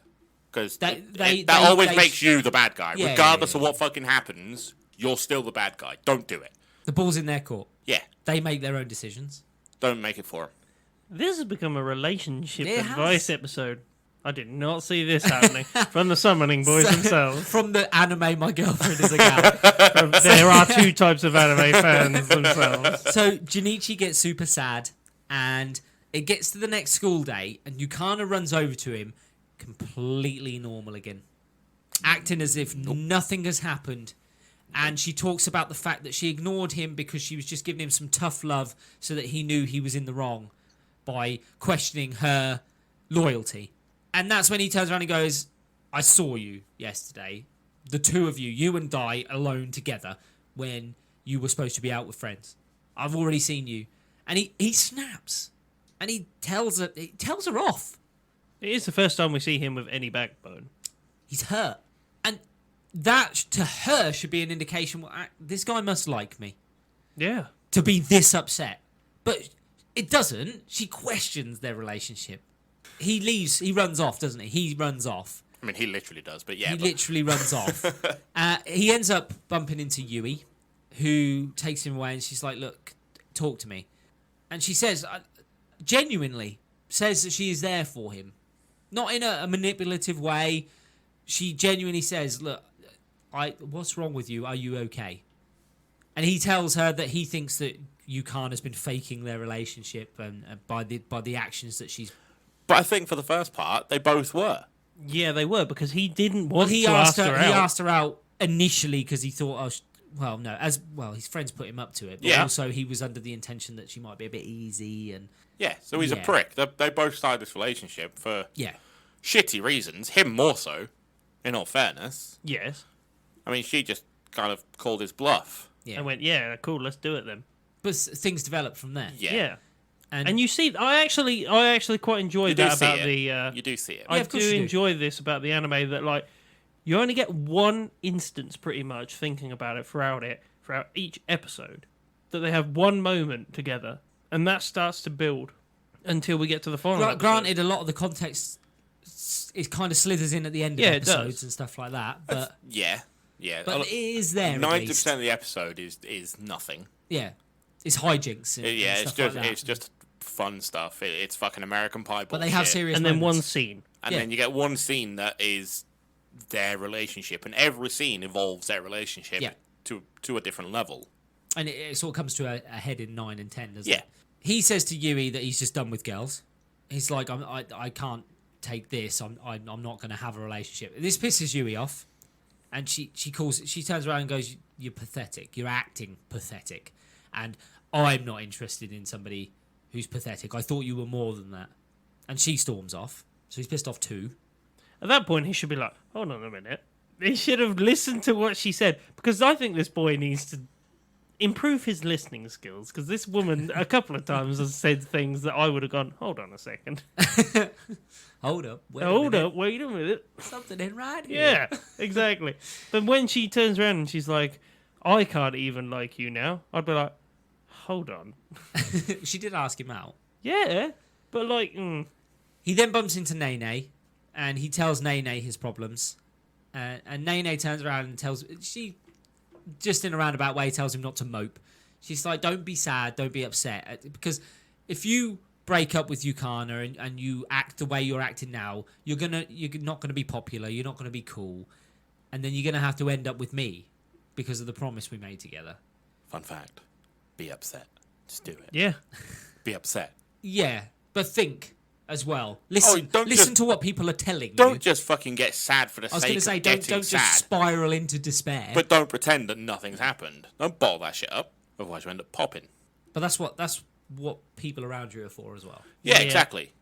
Speaker 3: Because that
Speaker 1: they
Speaker 3: always makes you the bad guy.
Speaker 1: Yeah,
Speaker 3: Regardless of what fucking happens, you're still the bad guy. Don't do it.
Speaker 1: The ball's in their court.
Speaker 3: Yeah.
Speaker 1: They make their own decisions.
Speaker 3: Don't make it for them.
Speaker 2: This has become a relationship
Speaker 1: It
Speaker 2: advice
Speaker 1: has.
Speaker 2: episode. I did not see this happening from the summoning boys themselves.
Speaker 1: From the anime My Girlfriend is a Gal.
Speaker 2: There are two types of anime fans themselves.
Speaker 1: So Junichi gets super sad, and it gets to the next school day, and Yukana runs over to him, completely normal again, acting as if nothing has happened. And she talks about the fact that she ignored him because she was just giving him some tough love so that he knew he was in the wrong by questioning her loyalty. And that's when he turns around and goes, I saw you yesterday. The two of you, you and Di, alone together when you were supposed to be out with friends. I've already seen you. And he snaps. And he tells her off.
Speaker 2: It is the first time we see him with any backbone.
Speaker 1: He's hurt. And that, to her, should be an indication, well, this guy must like me.
Speaker 2: Yeah.
Speaker 1: To be this upset. But it doesn't. She questions their relationship. He leaves. He runs off, doesn't he? He runs off.
Speaker 3: I mean, he literally does, but yeah.
Speaker 1: He literally runs off. He ends up bumping into Yui, who takes him away, and she's like, look, talk to me. And she says, genuinely, says that she is there for him. Not in a manipulative way. She genuinely says, look, what's wrong with you? Are you okay? And he tells her that he thinks that Yukana has been faking their relationship and by the actions that she's...
Speaker 3: But I think for the first part, they both were.
Speaker 2: Yeah, they were, because he didn't want to
Speaker 1: asked
Speaker 2: ask her out.
Speaker 1: He asked her out initially because he thought, his friends put him up to it. But also he was under the intention that she might be a bit easy. And
Speaker 3: yeah, so he's a prick. They both started this relationship for shitty reasons. Him more so, in all fairness.
Speaker 2: Yes.
Speaker 3: I mean, she just kind of called his bluff.
Speaker 1: Yeah.
Speaker 2: And went, yeah, cool, let's do it then.
Speaker 1: But things developed from there.
Speaker 3: Yeah.
Speaker 2: And you see, I actually quite enjoyed that about the.
Speaker 3: You do see it.
Speaker 2: I do enjoy this about the anime, that like you only get one instance pretty much thinking about it throughout each episode, that they have one moment together, and that starts to build until we get to the final.
Speaker 1: Granted, a lot of the context it kind of slithers in at the end of episodes and stuff like that, but
Speaker 3: yeah.
Speaker 1: But it is there.
Speaker 3: 90% of the episode is nothing.
Speaker 1: Yeah, it's hijinks.
Speaker 3: It's just fun stuff. It's fucking American Pie bullshit.
Speaker 1: But they have serious
Speaker 2: and
Speaker 1: moments.
Speaker 2: then one scene.
Speaker 3: And then you get one scene that is their relationship, and every scene involves their relationship to a different level.
Speaker 1: and it sort of comes to a head in 9 and 10, doesn't
Speaker 3: Yeah.
Speaker 1: it? He says to Yui that he's just done with girls. He's like, I can't take this. I'm not going to have a relationship. This pisses Yui off, and she turns around and goes, "You're pathetic. You're acting pathetic, and I'm not interested in somebody who's pathetic. I thought you were more than that." And she storms off. So he's pissed off too.
Speaker 2: At that point, he should be like, hold on a minute. He should have listened to what she said. Because I think this boy needs to improve his listening skills. Because this woman, a couple of times, has said things that I would have gone, hold on a second.
Speaker 1: Hold up. Wait a
Speaker 2: Hold
Speaker 1: minute.
Speaker 2: up, wait a minute.
Speaker 1: Something in right here.
Speaker 2: Yeah, exactly. But when she turns around and she's like, I can't even like you now, I'd be like, hold on.
Speaker 1: She did ask him out.
Speaker 2: Yeah, but like,
Speaker 1: He then bumps into Nene, and he tells Nene his problems. And Nene turns around and she, just in a roundabout way, tells him not to mope. She's like, don't be sad, don't be upset. Because if you break up with Yukana and you act the way you're acting now, you're not gonna be popular, you're not gonna be cool, and then you're gonna have to end up with me because of the promise we made together.
Speaker 3: Fun fact: be upset. Just do it.
Speaker 2: yeah.
Speaker 3: Be upset.
Speaker 1: Yeah, but think as well. Listen,
Speaker 3: don't
Speaker 1: listen
Speaker 3: just-
Speaker 1: to what people are telling you.
Speaker 3: Don't just fucking get sad for the
Speaker 1: I was going
Speaker 3: sake
Speaker 1: to say,
Speaker 3: of
Speaker 1: don't
Speaker 3: getting
Speaker 1: just
Speaker 3: sad.
Speaker 1: spiral into despair.
Speaker 3: But don't pretend that nothing's happened. Don't bottle that shit up. Otherwise, you end up popping.
Speaker 1: But that's what people around you are for as well.
Speaker 3: Yeah,
Speaker 2: Yeah.
Speaker 3: exactly.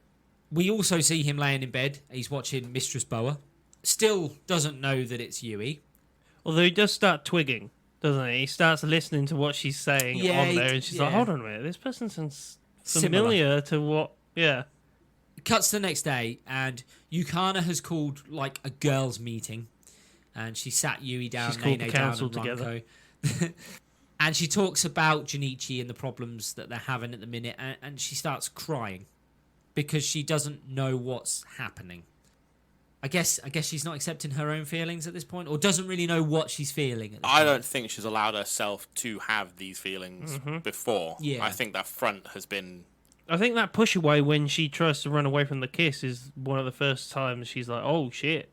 Speaker 1: We also see him laying in bed. He's watching Mistress Boa. Still doesn't know that it's Yui.
Speaker 2: Although he does start twigging, doesn't he? He starts listening to what she's saying
Speaker 1: Yeah,
Speaker 2: on
Speaker 1: he-
Speaker 2: there, and she's like,
Speaker 1: yeah.
Speaker 2: hold on a minute, this person sounds
Speaker 1: Similar.
Speaker 2: familiar to what... Yeah.
Speaker 1: Cuts to the next day, and Yukana has called like a girls' meeting, and she sat Yui down,
Speaker 2: She's called
Speaker 1: Nene
Speaker 2: the
Speaker 1: down,
Speaker 2: council
Speaker 1: and
Speaker 2: together.
Speaker 1: Ranko. And she talks about Junichi and the problems that they're having at the minute, and she starts crying because she doesn't know what's happening. I guess she's not accepting her own feelings at this point, or doesn't really know what she's feeling. At this
Speaker 3: I
Speaker 1: point.
Speaker 3: don't think she's allowed herself to have these feelings before.
Speaker 1: Yeah.
Speaker 3: I think that front has been...
Speaker 2: I think that push away when she tries to run away from the kiss is one of the first times she's like, oh, shit.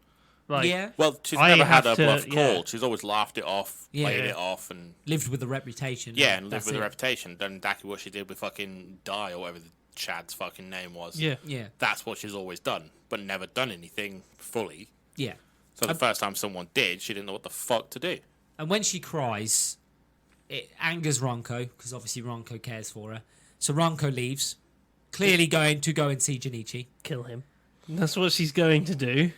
Speaker 2: Like,
Speaker 1: Yeah,
Speaker 3: Well, she's
Speaker 2: I
Speaker 3: never had
Speaker 2: have
Speaker 3: her
Speaker 2: to-
Speaker 3: bluff
Speaker 2: yeah.
Speaker 3: called. She's always laughed it off,
Speaker 1: Yeah.
Speaker 3: played it off, and...
Speaker 1: lived with a reputation.
Speaker 3: Yeah, and lived
Speaker 1: That's
Speaker 3: with a
Speaker 1: it.
Speaker 3: reputation. Done exactly what she did with fucking Di, or whatever the Chad's fucking name was.
Speaker 2: Yeah.
Speaker 1: Yeah,
Speaker 3: That's what she's always done, but never done anything fully.
Speaker 1: yeah.
Speaker 3: So the first time someone did, she didn't know what the fuck to do.
Speaker 1: And when she cries, it angers Ranko, because obviously Ranko cares for her. So Ranko leaves, clearly going to go and see Junichi.
Speaker 2: Kill him. That's what she's going to do.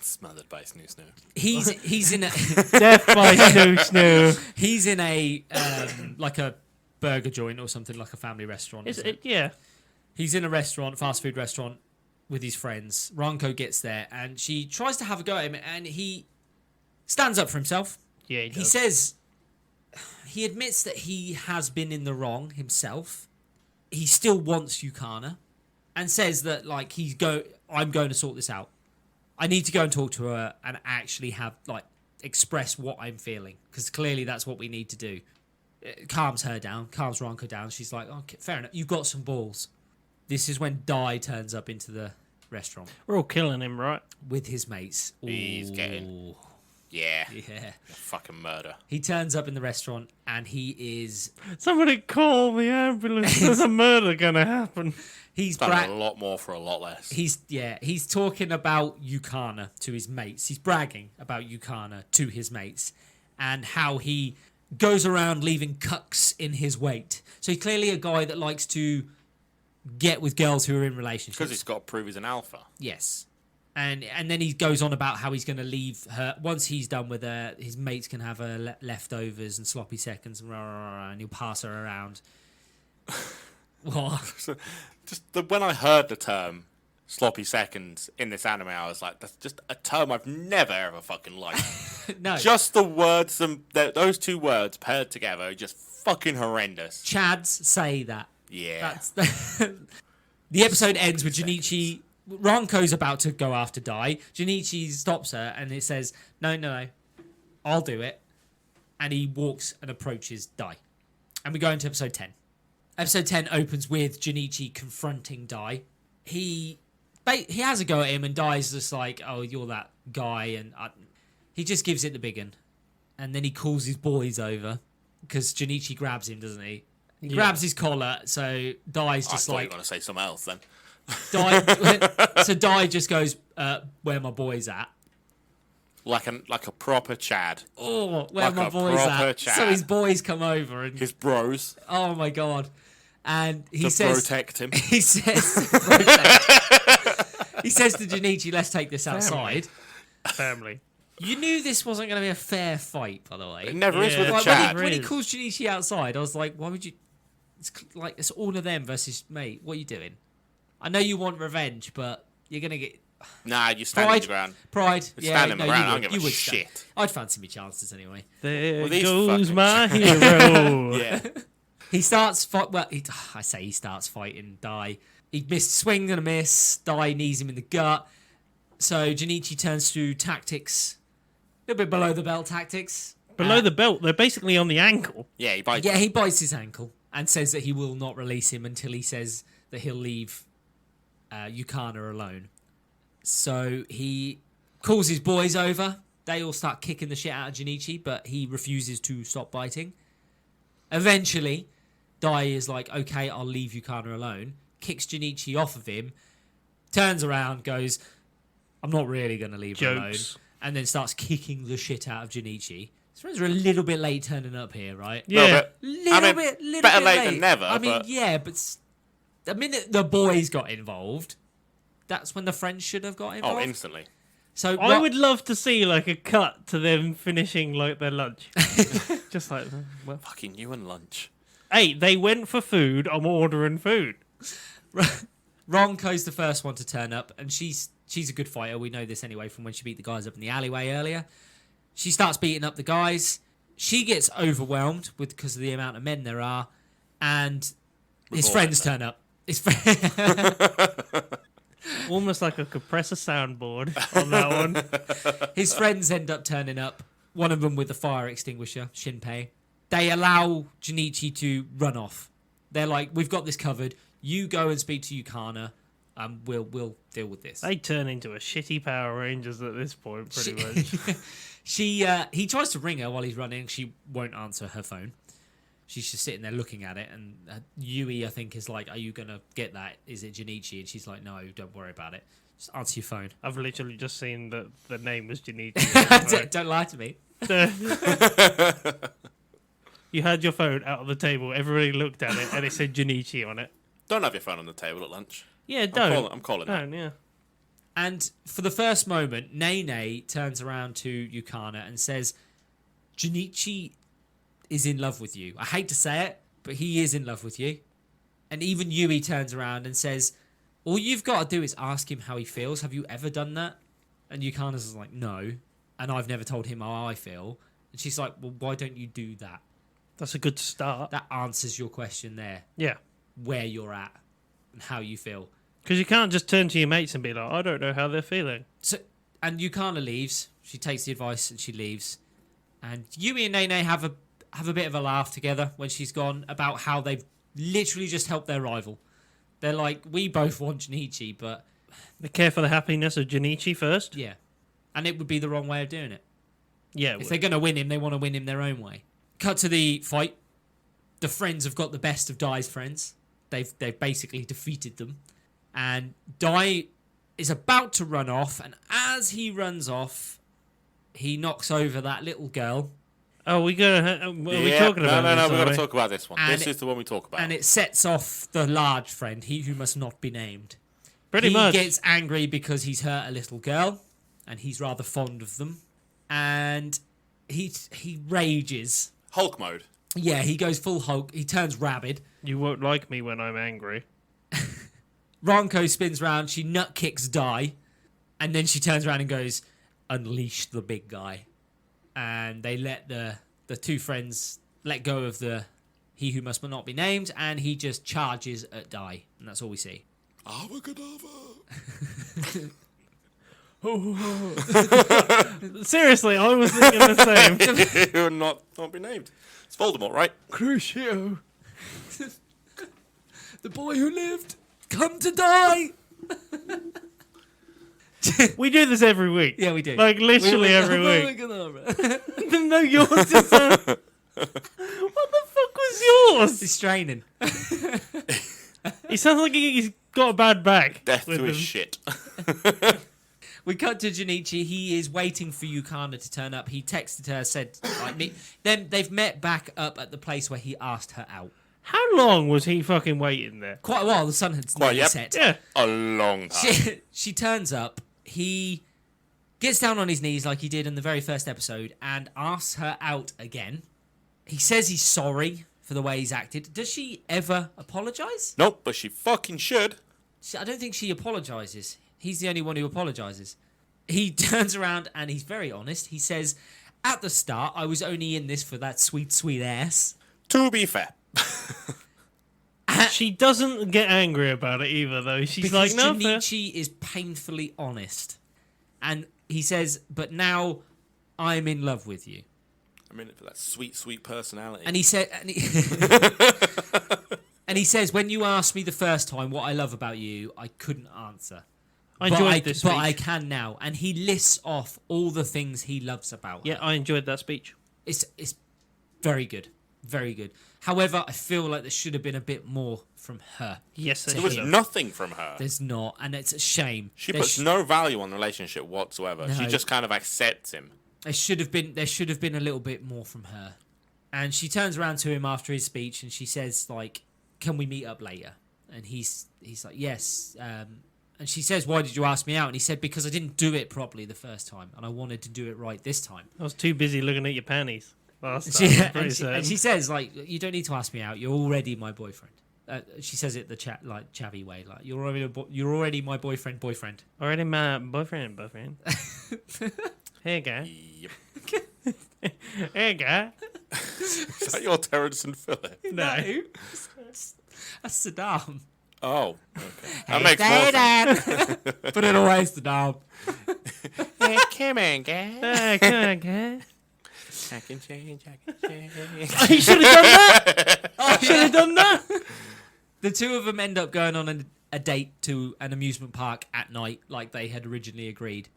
Speaker 3: Smothered by Snoo Snoo.
Speaker 1: He's in a
Speaker 2: Death by Snoo Snoo.
Speaker 1: he's in a like a burger joint or something, like a family restaurant.
Speaker 2: Is
Speaker 1: isn't it?
Speaker 2: it? Yeah.
Speaker 1: He's in a restaurant, fast food restaurant, with his friends. Ranko gets there and she tries to have a go at him, and he stands up for himself.
Speaker 2: Yeah, he
Speaker 1: He
Speaker 2: does.
Speaker 1: says he admits that he has been in the wrong himself. He still wants Yukana, and says that like I'm going to sort this out. I need to go and talk to her and actually have like express what I'm feeling, because clearly that's what we need to do. It calms her down, calms Ranko down. She's like, okay, fair enough. You've got some balls. This is when Dai turns up into the restaurant
Speaker 2: We're all killing him, right?
Speaker 1: with his mates.
Speaker 3: He's getting-
Speaker 1: Ooh,
Speaker 3: Yeah.
Speaker 1: yeah.
Speaker 3: Fucking murder.
Speaker 1: He turns up in the restaurant and he is
Speaker 2: Somebody call the ambulance. There's a murder gonna happen.
Speaker 1: he's
Speaker 3: Done a lot more for a lot less.
Speaker 1: he's talking about Yukana to his mates. He's bragging about Yukana to his mates and how he goes around leaving cucks in his wake. So he's clearly a guy that likes to get with girls who are in relationships.
Speaker 3: Because he's got to prove he's an alpha.
Speaker 1: Yes. And then he goes on about how he's going to leave her once he's done with her. His mates can have her leftovers and sloppy seconds, and rah, rah, rah, and he'll pass her around. What?
Speaker 3: So, when I heard the term sloppy seconds in this anime, I was like, that's just a term I've never ever fucking liked.
Speaker 1: No.
Speaker 3: Just the words, those two words paired together are just fucking horrendous.
Speaker 1: Chads say that.
Speaker 3: Yeah.
Speaker 1: That's the episode ends with Junichi. Ranko's about to go after Dai. Junichi stops her and it says, No, I'll do it. And he walks and approaches Dai. And we go into episode 10. Episode 10 opens with Junichi confronting Dai. He has a go at him, and Dai's just like, oh, you're that guy. And he just gives it the big one. And then he calls his boys over. because Junichi grabs him, doesn't he? He grabs his collar, so Dai's just
Speaker 3: I thought you
Speaker 1: like...
Speaker 3: were going to say something else then.
Speaker 1: So Dai just goes, where my boy's at.
Speaker 3: Like a proper Chad.
Speaker 1: Oh, where
Speaker 3: Like
Speaker 1: my
Speaker 3: a
Speaker 1: boy's
Speaker 3: proper
Speaker 1: at.
Speaker 3: Chad.
Speaker 1: So his boys come over and...
Speaker 3: His bros.
Speaker 1: Oh, my God. And he
Speaker 3: To
Speaker 1: says...
Speaker 3: protect him.
Speaker 1: He says... he says to Junichi, let's take this outside.
Speaker 2: Family.
Speaker 1: You knew this wasn't going to be a fair fight, by the way.
Speaker 3: It never is with a
Speaker 1: Like,
Speaker 3: Chad.
Speaker 1: when he calls Junichi outside, I was like, why would you... It's all of them versus mate. What are you doing? I know you want revenge, but you're going to get...
Speaker 3: Nah, you stand in the ground.
Speaker 1: Pride.
Speaker 3: You stand in the ground, I don't give a
Speaker 1: stand.
Speaker 3: shit.
Speaker 1: I'd fancy me chances anyway.
Speaker 2: There
Speaker 3: these
Speaker 2: goes
Speaker 3: fucking
Speaker 2: my hero.
Speaker 3: Yeah.
Speaker 1: He starts fight. Well, I say he starts fighting Dai. He missed swing and a miss. Dai knees him in the gut. So Junichi turns to tactics, a little bit below the belt tactics.
Speaker 2: Below the belt, they're basically on the ankle.
Speaker 3: Yeah, he bites.
Speaker 1: Yeah, he bites his ankle and says that he will not release him until he says that he'll leave Yukana alone. So he calls his boys over. They all start kicking the shit out of Junichi, but he refuses to stop biting. Eventually, Dai is like, okay, I'll leave Yukana alone. Kicks Junichi off of him. Turns around, goes, I'm not really going to leave her alone. And then starts kicking the shit out of Junichi. His friends are a little bit late turning up here, right?
Speaker 2: Yeah.
Speaker 1: Little bit
Speaker 3: better
Speaker 1: late
Speaker 3: late than never.
Speaker 1: I mean,
Speaker 3: but...
Speaker 1: yeah, but the minute the boys got involved, that's when the friends should have got involved.
Speaker 3: Oh, instantly.
Speaker 1: So
Speaker 2: I would love to see like a cut to them finishing like their lunch. Just like, well,
Speaker 3: Fucking you and lunch.
Speaker 2: hey, they went for food. I'm ordering food.
Speaker 1: Ronko's the first one to turn up, and she's a good fighter. We know this anyway from when she beat the guys up in the alleyway earlier. She starts beating up the guys. She gets overwhelmed because of the amount of men there are, and his friends turn up.
Speaker 2: Almost like I could press a soundboard on that one.
Speaker 1: His friends end up turning up. One of them with the fire extinguisher, Shinpei. They allow Junichi to run off. They're like, "We've got this covered. You go and speak to Yukana. We'll deal with this."
Speaker 2: They turn into a shitty Power Rangers at this point, pretty much.
Speaker 1: He tries to ring her while he's running. She won't answer her phone. She's just sitting there looking at it, and Yui, I think, is like, "Are you gonna get that? Is it Junichi?" And she's like, "No, don't worry about it. Just answer your phone."
Speaker 2: I've literally just seen that the name was Junichi.
Speaker 1: Don't lie to me.
Speaker 2: You had your phone out on the table. Everybody looked at it, and it said Junichi on it.
Speaker 3: Don't have your phone on the table at lunch.
Speaker 2: Yeah, don't.
Speaker 3: I'm calling it.
Speaker 2: Don't, yeah.
Speaker 1: And for the first moment, Nene turns around to Yukana and says, "Junichi is in love with you. I hate to say it, but he is in love with you." And even Yui turns around and says, "All you've got to do is ask him how he feels. Have you ever done that?" And Yukana's like, "No. And I've never told him how I feel." And she's like, "Well, why don't you do that?"
Speaker 2: That's a good start.
Speaker 1: That answers your question there,
Speaker 2: Yeah.
Speaker 1: where you're at and how you feel.
Speaker 2: Because you can't just turn to your mates and be like, I don't know how they're feeling.
Speaker 1: So, and Yukana leaves. She takes the advice and she leaves. And Yui and Nene have a bit of a laugh together when she's gone about how they've literally just helped their rival. They're like, we both want Junichi, but...
Speaker 2: They care for the happiness of Junichi first?
Speaker 1: Yeah. And it would be the wrong way of doing it.
Speaker 2: Yeah.
Speaker 1: If they're going to win him, they want to win him their own way. Cut to the fight. The friends have got the best of Dai's friends. They've basically defeated them. And Dai is about to run off, and as he runs off, he knocks over that little girl.
Speaker 2: Oh, we gonna? Are we
Speaker 3: Yeah,
Speaker 2: talking about
Speaker 3: no,
Speaker 2: this?
Speaker 3: we're going
Speaker 2: are
Speaker 3: to talk about this one.
Speaker 1: And
Speaker 3: This is the one we talk about.
Speaker 1: And it sets off the large friend, he who must not be named.
Speaker 2: Pretty much.
Speaker 1: He gets angry because he's hurt a little girl, and he's rather fond of them. And he rages.
Speaker 3: Hulk mode.
Speaker 1: Yeah, he goes full Hulk. He turns rabid.
Speaker 2: You won't like me when I'm angry.
Speaker 1: Ronko spins round. She nut kicks Dai, and then she turns around and goes, "Unleash the big guy." And they let the two friends let go of the he who must not be named, and he just charges at Dai, and that's all we see.
Speaker 2: Seriously, I was thinking the same.
Speaker 3: not be named. It's Voldemort, right?
Speaker 1: Crucio, the boy who lived, come to die.
Speaker 2: We do this every week.
Speaker 1: Yeah, we do.
Speaker 2: Like literally every week. No, yours is. What course.
Speaker 1: He's straining.
Speaker 2: He sounds like he's got a bad back.
Speaker 3: Death
Speaker 2: with
Speaker 3: to his
Speaker 2: him.
Speaker 3: shit.
Speaker 1: We cut to Junichi. He is waiting for Yukana to turn up. He texted her, said, like, then they've met back up at the place where he asked her out.
Speaker 2: How long was he fucking waiting there?
Speaker 1: Quite a while. The sun had
Speaker 3: Quite, yep.
Speaker 1: set.
Speaker 2: Yeah.
Speaker 3: A long time.
Speaker 1: She turns up. He gets down on his knees like he did in the very first episode and asks her out again. He says he's sorry for the way he's acted. Does she ever apologise?
Speaker 3: Nope, but she fucking should.
Speaker 1: I don't think she apologises. He's the only one who apologises. He turns around and he's very honest. He says, at the start, I was only in this for that sweet, sweet ass.
Speaker 3: To be fair.
Speaker 2: She doesn't get angry about it either, though. She's
Speaker 1: Because
Speaker 2: like, no, fair.
Speaker 1: Junichi is painfully honest. And he says, but now I'm in love with you.
Speaker 3: I'm in it for that sweet, sweet personality.
Speaker 1: And he said, and he says, when you asked me the first time what I love about you, I couldn't answer.
Speaker 2: I enjoyed this
Speaker 1: But
Speaker 2: speech.
Speaker 1: I can now. And he lists off all the things he loves about
Speaker 2: Yeah,
Speaker 1: her.
Speaker 2: I enjoyed that speech.
Speaker 1: It's very good. Very good. However, I feel like there should have been a bit more from her.
Speaker 2: Yes,
Speaker 3: there was
Speaker 2: should.
Speaker 3: nothing from her.
Speaker 1: There's not, and it's a shame.
Speaker 3: She
Speaker 1: There
Speaker 3: puts no value on the relationship whatsoever.
Speaker 1: No.
Speaker 3: She just kind of accepts him.
Speaker 1: There should have been a little bit more from her. And she turns around to him after his speech and she says, like, can we meet up later? And he's like, yes. And she says, why did you ask me out? And he said, because I didn't do it properly the first time and I wanted to do it right this time.
Speaker 2: I was too busy looking at your panties. Last
Speaker 1: She,
Speaker 2: time.
Speaker 1: and she says, like, you don't need to ask me out. You're already my boyfriend. She says it the chavvy way, like, you're already my boyfriend.
Speaker 2: Already my boyfriend. Hey, guy.
Speaker 3: Yep.
Speaker 2: Hey, guy.
Speaker 3: Is that your Terrence and Phillip?
Speaker 2: No.
Speaker 1: That's Saddam.
Speaker 3: Oh, okay. That makes more sense.
Speaker 1: Put it away, Saddam.
Speaker 3: Hey, come on, guy.
Speaker 2: Hey, come on, guy.
Speaker 3: I can change, I can change.
Speaker 2: Oh, you should have done that. Should have done that.
Speaker 1: The two of them end up going on a date to an amusement park at night, like they had originally agreed.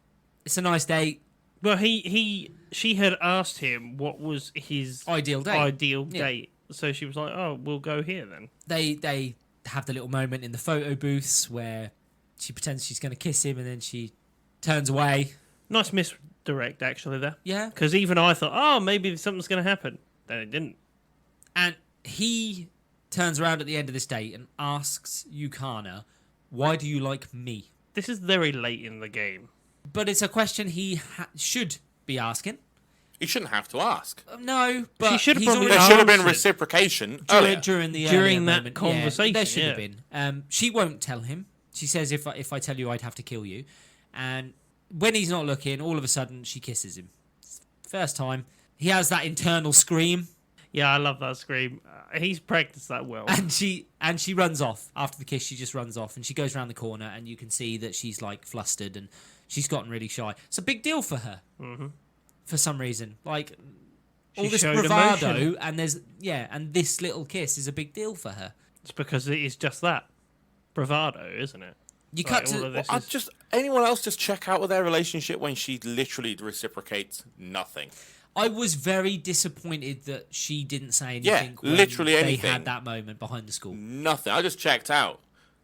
Speaker 1: It's a nice date.
Speaker 2: Well, she had asked him what was his
Speaker 1: Ideal date. Yeah.
Speaker 2: date. So she was like, "Oh, we'll go here then."
Speaker 1: They have the little moment in the photo booths where she pretends she's going to kiss him and then she turns away.
Speaker 2: Nice misdirect, actually, there.
Speaker 1: Yeah.
Speaker 2: Because even I thought, oh, maybe something's going to happen. Then it didn't.
Speaker 1: And he turns around at the end of this date and asks Yukana, why do you like me?
Speaker 2: This is very late in the game.
Speaker 1: But it's a question he should be asking.
Speaker 3: You shouldn't have to ask.
Speaker 1: No, but
Speaker 2: She should have
Speaker 1: he's
Speaker 2: probably
Speaker 1: already
Speaker 3: There should have been
Speaker 2: answered.
Speaker 3: reciprocation
Speaker 1: during,
Speaker 3: earlier.
Speaker 1: during the
Speaker 2: During
Speaker 1: earlier
Speaker 2: that
Speaker 1: moment.
Speaker 2: conversation,
Speaker 1: there should have
Speaker 2: yeah.
Speaker 1: been. She won't tell him. She says, if I tell you, I'd have to kill you. And when he's not looking, all of a sudden, she kisses him. First time. He has that internal scream.
Speaker 2: Yeah, I love that scream. He's practiced that well.
Speaker 1: And she runs off. After the kiss, she just runs off. And she goes around the corner, and you can see that she's, like, flustered. And she's gotten really shy. It's a big deal for her.
Speaker 2: Mm-hmm.
Speaker 1: For some reason. Like, all
Speaker 2: She
Speaker 1: this
Speaker 2: showed
Speaker 1: bravado,
Speaker 2: emotion.
Speaker 1: and this little kiss is a big deal for her.
Speaker 2: It's because it is just that. Bravado, isn't it?
Speaker 1: You
Speaker 2: Like,
Speaker 1: cut
Speaker 2: all
Speaker 1: to...
Speaker 2: of this
Speaker 3: I'd
Speaker 2: is-
Speaker 3: just anyone else just check out with their relationship when she literally reciprocates nothing.
Speaker 1: I was very disappointed that she didn't say
Speaker 3: Yeah,
Speaker 1: anything when
Speaker 3: literally
Speaker 1: they
Speaker 3: anything.
Speaker 1: had that moment behind the school.
Speaker 3: Nothing. I just checked out.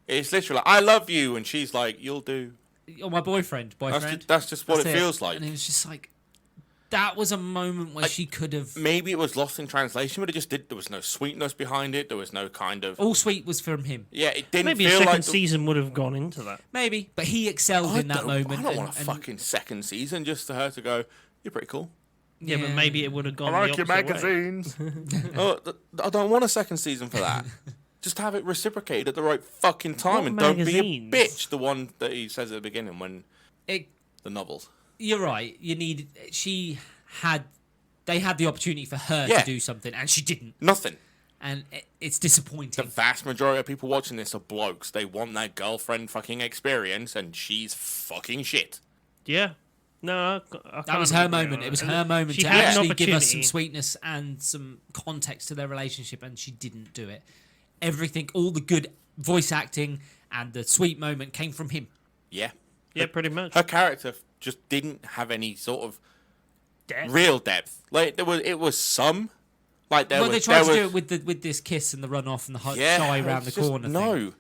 Speaker 3: It's literally like, I love you, and she's like, you'll do.
Speaker 1: Oh, my boyfriend.
Speaker 3: That's just what
Speaker 1: That's
Speaker 3: it feels like.
Speaker 1: And it was just like, that was a moment where she could have...
Speaker 3: Maybe it was lost in translation, but it just did. There was no sweetness behind it. There was no kind of.
Speaker 1: All sweet was from him.
Speaker 3: Yeah, it didn't
Speaker 2: Maybe a
Speaker 3: feel
Speaker 2: second
Speaker 3: like.
Speaker 2: season would have gone into that.
Speaker 1: Maybe. But he excelled in that moment.
Speaker 3: I don't want a
Speaker 1: and-
Speaker 3: fucking second season just for her to go. You're pretty cool.
Speaker 2: Yeah, but maybe it would have gone.
Speaker 3: I like
Speaker 2: the
Speaker 3: your
Speaker 2: opposite way.
Speaker 3: magazines. I don't want a second season for that. Just have it reciprocated at the right fucking time,
Speaker 2: What
Speaker 3: and don't be a
Speaker 2: magazines?
Speaker 3: bitch. The one that he says at the beginning when
Speaker 1: It,
Speaker 3: the novels.
Speaker 1: you're right. You need... They had the opportunity for her
Speaker 3: Yeah.
Speaker 1: to do something, and she didn't.
Speaker 3: Nothing.
Speaker 1: And it's
Speaker 3: The
Speaker 1: disappointing.
Speaker 3: vast majority of people watching this are blokes. They want their girlfriend fucking experience, and she's fucking shit.
Speaker 2: Yeah. No, I
Speaker 1: That was her moment. It was her moment
Speaker 2: She
Speaker 1: to
Speaker 2: had an
Speaker 1: actually give us some
Speaker 2: opportunity.
Speaker 1: sweetness and some context to their relationship, and she didn't do it. Everything, all the good voice acting and the sweet moment came from him.
Speaker 3: Yeah.
Speaker 2: Yeah, pretty much.
Speaker 3: Her character just didn't have any sort of
Speaker 2: Depth.
Speaker 3: real depth. Like it was some, Like
Speaker 1: Well, they tried to do it with this kiss and the run off and the shy around the
Speaker 3: it's just-
Speaker 1: corner thing.
Speaker 3: No,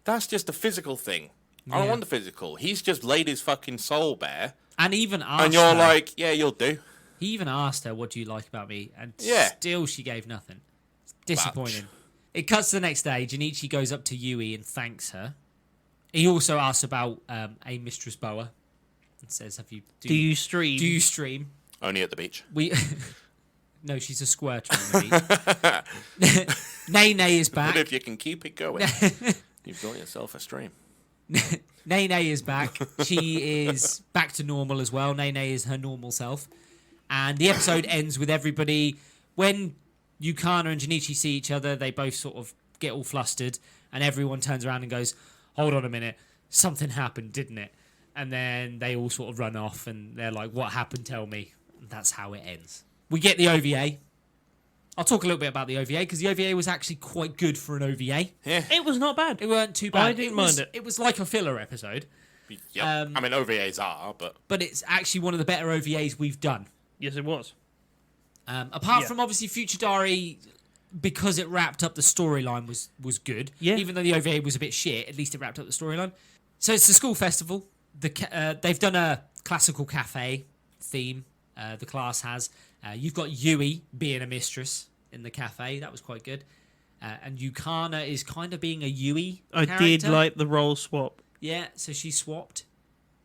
Speaker 3: that's just a physical thing. I don't
Speaker 1: Yeah.
Speaker 3: want the physical. He's just laid his fucking soul bare,
Speaker 1: And even asked
Speaker 3: and you're
Speaker 1: her,
Speaker 3: like, yeah, you'll do.
Speaker 1: he even asked her, "What do you like about me?" And
Speaker 3: Yeah.
Speaker 1: still she gave nothing. Disappointing. It cuts to the next day. Junichi goes up to Yui and thanks her. He also asks about a Mistress Boa and says,
Speaker 2: Do you stream?
Speaker 1: Do you stream?
Speaker 3: Only at the beach.
Speaker 1: We No, she's a squirter on the beach. Nene is back.
Speaker 3: But if you can keep it going, you've got yourself a stream.
Speaker 1: Nene is back. She is back to normal as well. Nene is her normal self. And the episode ends with everybody. When Yukana and Junichi see each other, they both sort of get all flustered. And everyone turns around and goes, hold on a minute. Something happened, didn't it? And then they all sort of run off and they're like, what happened? Tell me. And that's how it ends. We get the OVA. I'll talk a little bit about the OVA because the OVA was actually quite good for an OVA.
Speaker 3: Yeah.
Speaker 2: It was not bad.
Speaker 1: It weren't too bad.
Speaker 2: I didn't mind it.
Speaker 1: It was like a filler episode,
Speaker 3: Yep. I mean, OVAs are, but
Speaker 1: it's actually one of the better OVAs we've done.
Speaker 2: Yes, it was.
Speaker 1: Apart
Speaker 2: Yeah.
Speaker 1: from obviously Future Diary, because it wrapped up the storyline was good.
Speaker 2: Yeah.
Speaker 1: Even though the OVA was a bit shit, at least it wrapped up the storyline. So it's the school festival. They've done a classical cafe theme. The class has. You've got Yui being a mistress in the cafe. That was quite good. And Yukana is kind of being a Yui
Speaker 2: I
Speaker 1: character.
Speaker 2: did like the role swap.
Speaker 1: Yeah, so she swapped.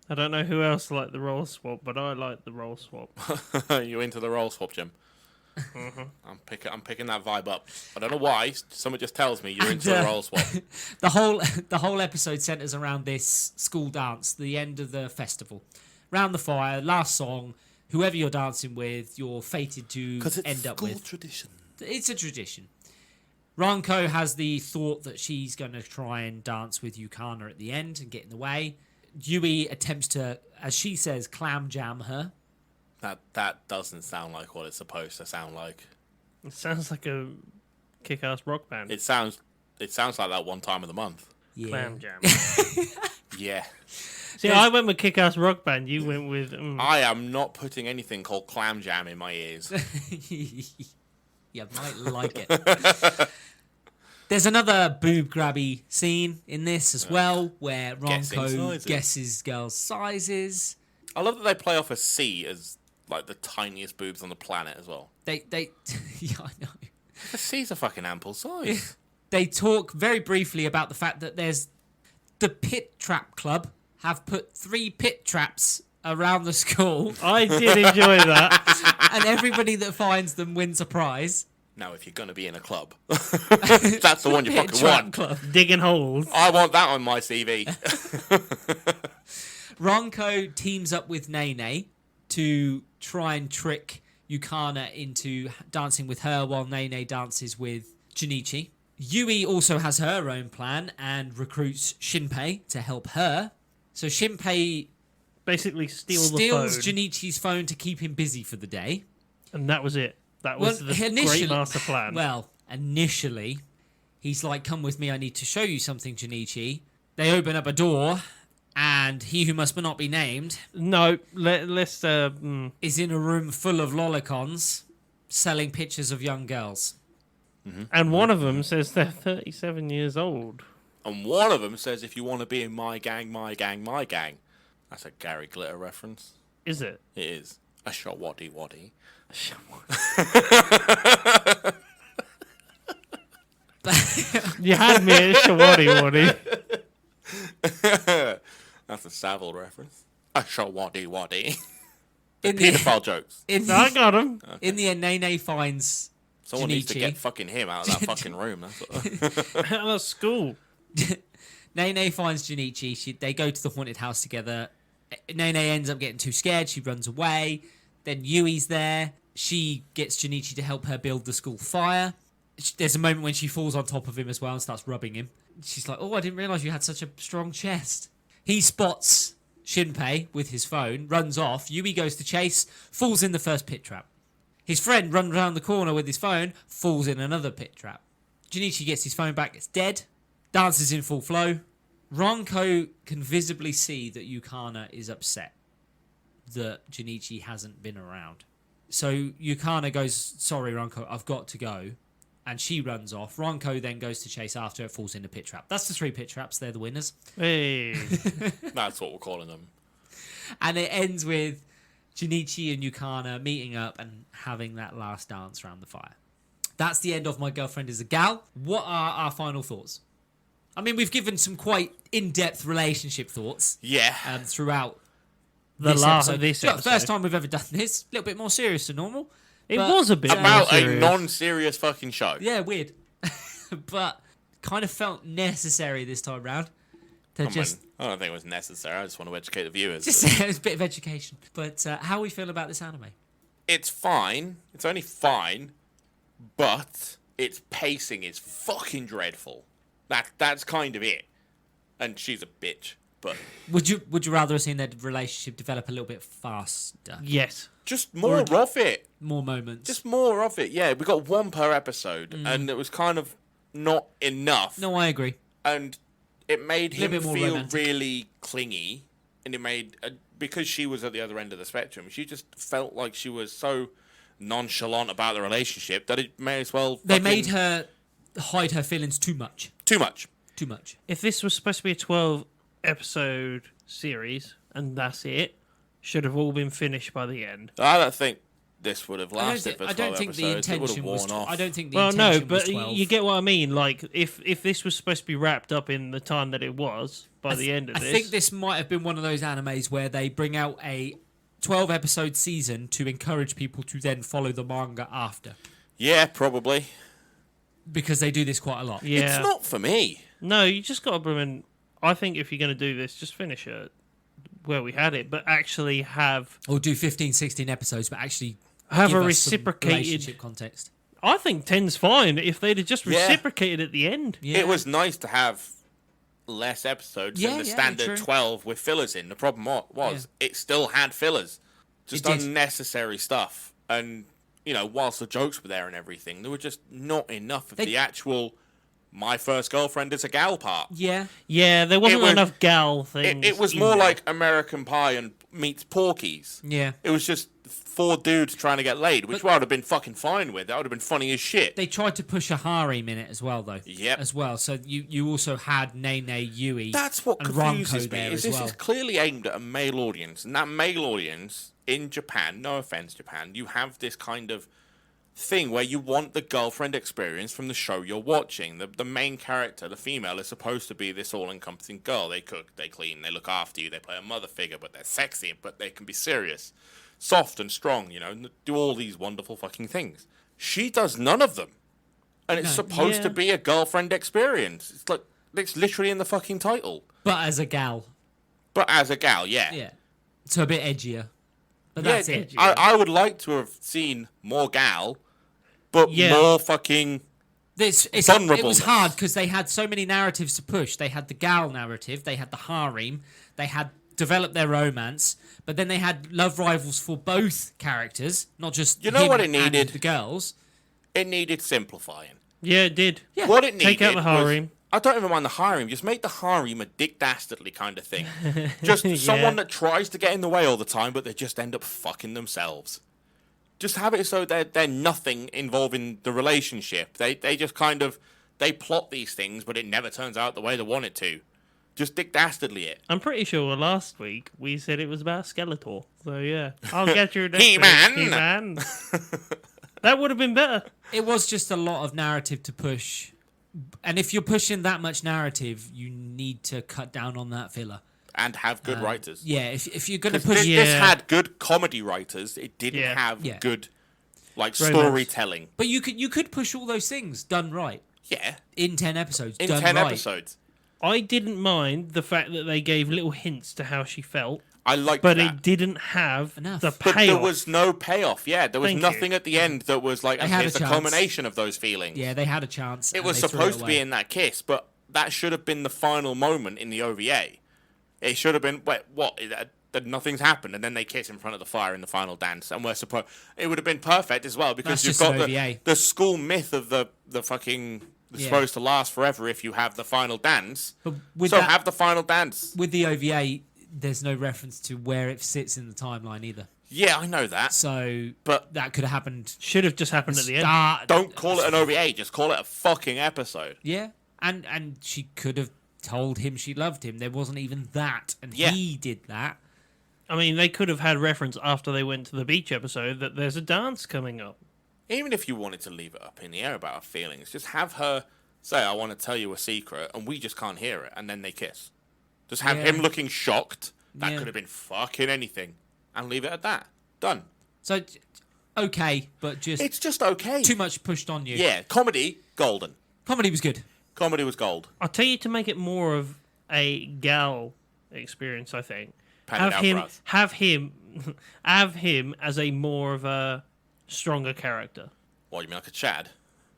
Speaker 2: I don't know who else liked the role swap, but I liked the role swap.
Speaker 3: you into the role swap, Jim? I'm picking that vibe up. I don't know why. Someone just tells me you're into the role swap.
Speaker 1: The whole episode centers around this school dance, the end of the festival. Round the fire, last song. Whoever you're dancing with, you're fated to end up with.
Speaker 3: Tradition.
Speaker 1: It's a tradition. Ranko has the thought that she's going to try and dance with Yukana at the end and get in the way. Yui attempts to, as she says, clam jam her.
Speaker 3: That doesn't sound like what it's supposed to sound like.
Speaker 2: It sounds like a kick-ass rock band.
Speaker 3: It sounds like that one time of the month.
Speaker 1: Yeah.
Speaker 2: Clam jam.
Speaker 3: Yeah.
Speaker 2: See, I went with kick-ass rock band. You went with...
Speaker 3: I am not putting anything called clam jam in my ears.
Speaker 1: You might like it. There's another boob grabby scene in this as well, where
Speaker 3: Guessing
Speaker 1: Ranko
Speaker 3: sizes.
Speaker 1: guesses girls' sizes.
Speaker 3: I love that they play off a C as like the tiniest boobs on the planet as well.
Speaker 1: They yeah, I know.
Speaker 3: The C's a fucking ample size.
Speaker 1: They talk very briefly about the fact that there's the Pit Trap Club have put 3 pit traps around the school,
Speaker 2: I did enjoy that.
Speaker 1: and everybody that finds them wins a prize.
Speaker 3: Now, if you're going to be in a club, that's the one you
Speaker 1: Pit
Speaker 3: fucking
Speaker 1: Trap
Speaker 3: want.
Speaker 1: Club.
Speaker 2: Digging holes.
Speaker 3: I want that on my CV.
Speaker 1: Ranko teams up with Nene to try and trick Yukana into dancing with her while Nene dances with Junichi. Yui also has her own plan and recruits Shinpei to help her. So Shinpei
Speaker 2: Basically steals
Speaker 1: steals
Speaker 2: the phone.
Speaker 1: Junichi's phone to keep him busy for the day.
Speaker 2: And that was it. That was the great master plan.
Speaker 1: Well, initially, he's like, come with me, I need to show you something, Junichi. They open up a door, and he who must not be named
Speaker 2: No, let's...
Speaker 1: is in a room full of lolicons selling pictures of young girls.
Speaker 2: And one of them says they're 37 years old.
Speaker 3: And one of them says, if you want to be in my gang, my gang, my gang. That's a Gary Glitter reference.
Speaker 2: Is it?
Speaker 3: It is. A shot waddy waddy.
Speaker 2: You had me at Shawadi Waddy.
Speaker 3: That's a Savile reference. A shot waddy waddy.
Speaker 1: In the,
Speaker 3: Pedophile jokes.
Speaker 2: I got him.
Speaker 1: in the end, Nene finds
Speaker 3: Someone needs to
Speaker 1: Junichi.
Speaker 3: get fucking him out of that fucking room. That's what...
Speaker 2: Out of school.
Speaker 1: Nene finds Junichi. They go to the haunted house together. Nene ends up getting too scared. She runs away. Then Yui's there. She gets Junichi to help her build the school fire. There's a moment when she falls on top of him as well and starts rubbing him. She's like, oh, I didn't realise you had such a strong chest. He spots Shinpei with his phone, runs off. Yui goes to chase, falls in the first pit trap. His friend runs around the corner with his phone, falls in another pit trap. Junichi gets his phone back, it's dead. Dances in full flow. Ranko can visibly see that Yukana is upset that Junichi hasn't been around. So Yukana goes, "Sorry, Ranko, I've got to go," and she runs off. Ranko then goes to chase after it, falls in a pit trap. That's the 3 pit traps. They're the winners.
Speaker 2: Hey.
Speaker 3: That's what we're calling them.
Speaker 1: And it ends with Junichi and Yukana meeting up and having that last dance around the fire. That's the end of My Girlfriend is a Gal. What are our final thoughts? I mean, we've given some quite in-depth relationship thoughts
Speaker 3: Yeah.
Speaker 1: throughout
Speaker 2: This episode.
Speaker 1: First time we've ever done this. A little bit more serious than normal.
Speaker 2: It
Speaker 1: But-
Speaker 2: was a bit
Speaker 3: About
Speaker 2: more
Speaker 3: a
Speaker 2: serious.
Speaker 3: non-serious fucking show.
Speaker 1: Yeah, weird. But kind of felt necessary this time round. To
Speaker 3: I
Speaker 1: just
Speaker 3: don't think it was necessary. I just want to educate the viewers.
Speaker 1: it's a bit of education. But how we feel about this anime?
Speaker 3: It's fine. It's only fine. But its pacing is fucking dreadful. That's kind of it. And she's a bitch. But
Speaker 1: Would you rather have seen their relationship develop a little bit faster?
Speaker 2: Yes.
Speaker 3: just more of it.
Speaker 1: More moments.
Speaker 3: Just more of it. Yeah, we got one per episode. And it was kind of not enough.
Speaker 1: No, I agree.
Speaker 3: And it made him
Speaker 1: bit more
Speaker 3: feel
Speaker 1: romantic.
Speaker 3: really clingy. And it made... because she was at the other end of the spectrum, she just felt like she was so nonchalant about the relationship that it may as well...
Speaker 1: They made her hide her feelings too much.
Speaker 3: Too much.
Speaker 1: Too much.
Speaker 2: If this was supposed to be a 12-episode series, and that's it, should have all been finished by the end.
Speaker 3: I don't think this would have
Speaker 1: I don't,
Speaker 3: lasted for 12
Speaker 1: I don't think the
Speaker 3: episodes. It would have
Speaker 1: intention was.
Speaker 3: worn off.
Speaker 1: I don't think the
Speaker 2: Well, no,
Speaker 1: intention was
Speaker 2: but
Speaker 1: 12.
Speaker 2: you get what I mean. Like, if this was supposed to be wrapped up in the time that it was by the end of
Speaker 1: I
Speaker 2: this,
Speaker 1: think this might have been one of those animes where they bring out a 12-episode season to encourage people to then follow the manga after.
Speaker 3: Yeah, probably.
Speaker 1: Because they do this quite a lot.
Speaker 2: yeah,
Speaker 3: It's not for me.
Speaker 2: no, you just got to bring in. I think if you're going to do this, just finish it where we had it, but actually have
Speaker 1: Or do 15, 16 episodes, but actually
Speaker 2: have
Speaker 1: give
Speaker 2: a
Speaker 1: us some
Speaker 2: reciprocated.
Speaker 1: relationship context.
Speaker 2: I think 10's fine if they'd have just
Speaker 3: Yeah.
Speaker 2: reciprocated at the end.
Speaker 1: Yeah.
Speaker 3: It was nice to have less episodes
Speaker 1: Yeah,
Speaker 3: than the
Speaker 1: yeah,
Speaker 3: standard
Speaker 1: true.
Speaker 3: 12 with fillers in. The problem was it still had fillers. Just
Speaker 1: It did.
Speaker 3: unnecessary stuff. And, you know, whilst the jokes were there and everything, there were just not enough of
Speaker 1: They-
Speaker 3: the actual my first girlfriend is a gal part.
Speaker 1: Yeah.
Speaker 2: Yeah, there wasn't
Speaker 3: was-
Speaker 2: enough gal things.
Speaker 3: It was
Speaker 2: in
Speaker 3: more
Speaker 2: there.
Speaker 3: like American Pie and meets Porky's.
Speaker 1: Yeah.
Speaker 3: It was just 4 dudes trying to get laid, which I would have been fucking fine with. That would have been funny as shit.
Speaker 1: They tried to push a harem in it as well, though.
Speaker 3: Yep.
Speaker 1: As well. So you also had Nene, Yui,
Speaker 3: That's what
Speaker 1: and
Speaker 3: confuses
Speaker 1: Ranko
Speaker 3: me.
Speaker 1: there
Speaker 3: Is
Speaker 1: as
Speaker 3: this
Speaker 1: well.
Speaker 3: is clearly aimed at a male audience, and that male audience in Japan, no offense, Japan, you have this kind of thing where you want the girlfriend experience from the show you're watching. The main character, the female, is supposed to be this all-encompassing girl. They cook, they clean, they look after you, they play a mother figure, but they're sexy, but they can be serious, soft and strong, you know, and do all these wonderful fucking things. She does none of them, and it's
Speaker 1: No.
Speaker 3: supposed to
Speaker 2: Yeah.
Speaker 3: be a girlfriend experience. It's like it's literally in the fucking title.
Speaker 1: But as a gal.
Speaker 3: But as a gal, yeah.
Speaker 1: Yeah. So a bit edgier. But
Speaker 3: Yeah,
Speaker 1: that's it.
Speaker 3: I would like to have seen more gal, but
Speaker 2: Yeah.
Speaker 3: more fucking...
Speaker 1: It was
Speaker 3: Vulnerableness.
Speaker 1: hard because they had so many narratives to push. They had the gal narrative, they had the harem, they had developed their romance, but then they had love rivals for both characters, not just
Speaker 3: You know
Speaker 1: him
Speaker 3: what it
Speaker 1: and
Speaker 3: needed?
Speaker 1: the girls.
Speaker 3: It needed simplifying.
Speaker 2: Yeah, it did.
Speaker 1: Yeah.
Speaker 3: What it needed
Speaker 2: Take out the harem.
Speaker 3: was... I don't even mind the harem. Just make the harem a Dick Dastardly kind of thing. Just someone that tries to get in the way all the time, but they just end up fucking themselves. Just have it so they're nothing involving the relationship. They just kind of... They plot these things, but it never turns out the way they want it to. Just Dick Dastardly it.
Speaker 2: I'm pretty sure last week we said it was about Skeletor. So yeah, I'll get you next
Speaker 3: He-Man.
Speaker 2: week. He-Man. That would have been better.
Speaker 1: It was just a lot of narrative to push. And if you're pushing that much narrative, you need to cut down on that filler.
Speaker 3: And have good writers.
Speaker 1: Yeah, if you're going to
Speaker 3: 'Cause
Speaker 1: push...
Speaker 3: this
Speaker 2: Yeah.
Speaker 3: had good comedy writers. It didn't
Speaker 2: Yeah.
Speaker 3: have
Speaker 1: Yeah.
Speaker 3: good, like,
Speaker 2: Romance.
Speaker 3: storytelling.
Speaker 1: But you could push all those things done right
Speaker 3: Yeah.
Speaker 1: in 10 episodes.
Speaker 3: In
Speaker 1: done
Speaker 3: 10
Speaker 1: right.
Speaker 3: episodes.
Speaker 2: I didn't mind the fact that they gave little hints to how she felt,
Speaker 3: I liked
Speaker 2: but
Speaker 3: that.
Speaker 2: it didn't have
Speaker 1: Enough.
Speaker 2: the
Speaker 3: But
Speaker 2: payoff.
Speaker 3: there was no payoff. Yeah, there was
Speaker 2: Thank
Speaker 3: nothing
Speaker 2: you.
Speaker 3: at the end that was like,
Speaker 1: They
Speaker 3: and
Speaker 1: had
Speaker 3: here's
Speaker 1: a
Speaker 3: the
Speaker 1: chance.
Speaker 3: culmination of those feelings.
Speaker 1: Yeah, they had a chance.
Speaker 3: It
Speaker 1: and
Speaker 3: was
Speaker 1: they threw
Speaker 3: supposed to
Speaker 1: away.
Speaker 3: be in that kiss, but that should have been the final moment in the OVA. It should have been, nothing's happened, and then they kiss in front of the fire in the final dance, and we're supposed... It would have been perfect as well, because
Speaker 1: That's
Speaker 3: you've
Speaker 1: just
Speaker 3: got
Speaker 1: an OVA.
Speaker 3: the school myth of the fucking... It's
Speaker 1: Yeah.
Speaker 3: supposed to last forever if you have the final dance.
Speaker 1: But with
Speaker 3: So
Speaker 1: that-
Speaker 3: have the final dance.
Speaker 1: With the OVA, there's no reference to where it sits in the timeline either.
Speaker 3: Yeah, I know that.
Speaker 1: So,
Speaker 3: But
Speaker 1: that could have happened.
Speaker 2: Should have just happened at the end.
Speaker 1: Start.
Speaker 3: don't call it an OVA, just call it a fucking episode.
Speaker 1: Yeah, and she could have told him she loved him. There wasn't even that, and
Speaker 3: Yeah.
Speaker 1: he did that.
Speaker 2: I mean, they could have had reference after they went to the beach episode that there's a dance coming up.
Speaker 3: Even if you wanted to leave it up in the air about her feelings, just have her say, I want to tell you a secret, and we just can't hear it, and then they kiss. Just have
Speaker 1: Yeah.
Speaker 3: him looking shocked. That
Speaker 1: Yeah.
Speaker 3: could have been fucking anything. And leave it at that. Done.
Speaker 1: So, okay, but just
Speaker 3: It's just okay.
Speaker 1: too much pushed on you.
Speaker 3: Yeah, comedy, golden.
Speaker 1: Comedy was good.
Speaker 3: Comedy was gold.
Speaker 2: I'll tell you to make it more of a gal experience. I think
Speaker 3: Pan it out for us.
Speaker 2: have him as a more of a stronger character.
Speaker 3: What, you mean like a Chad?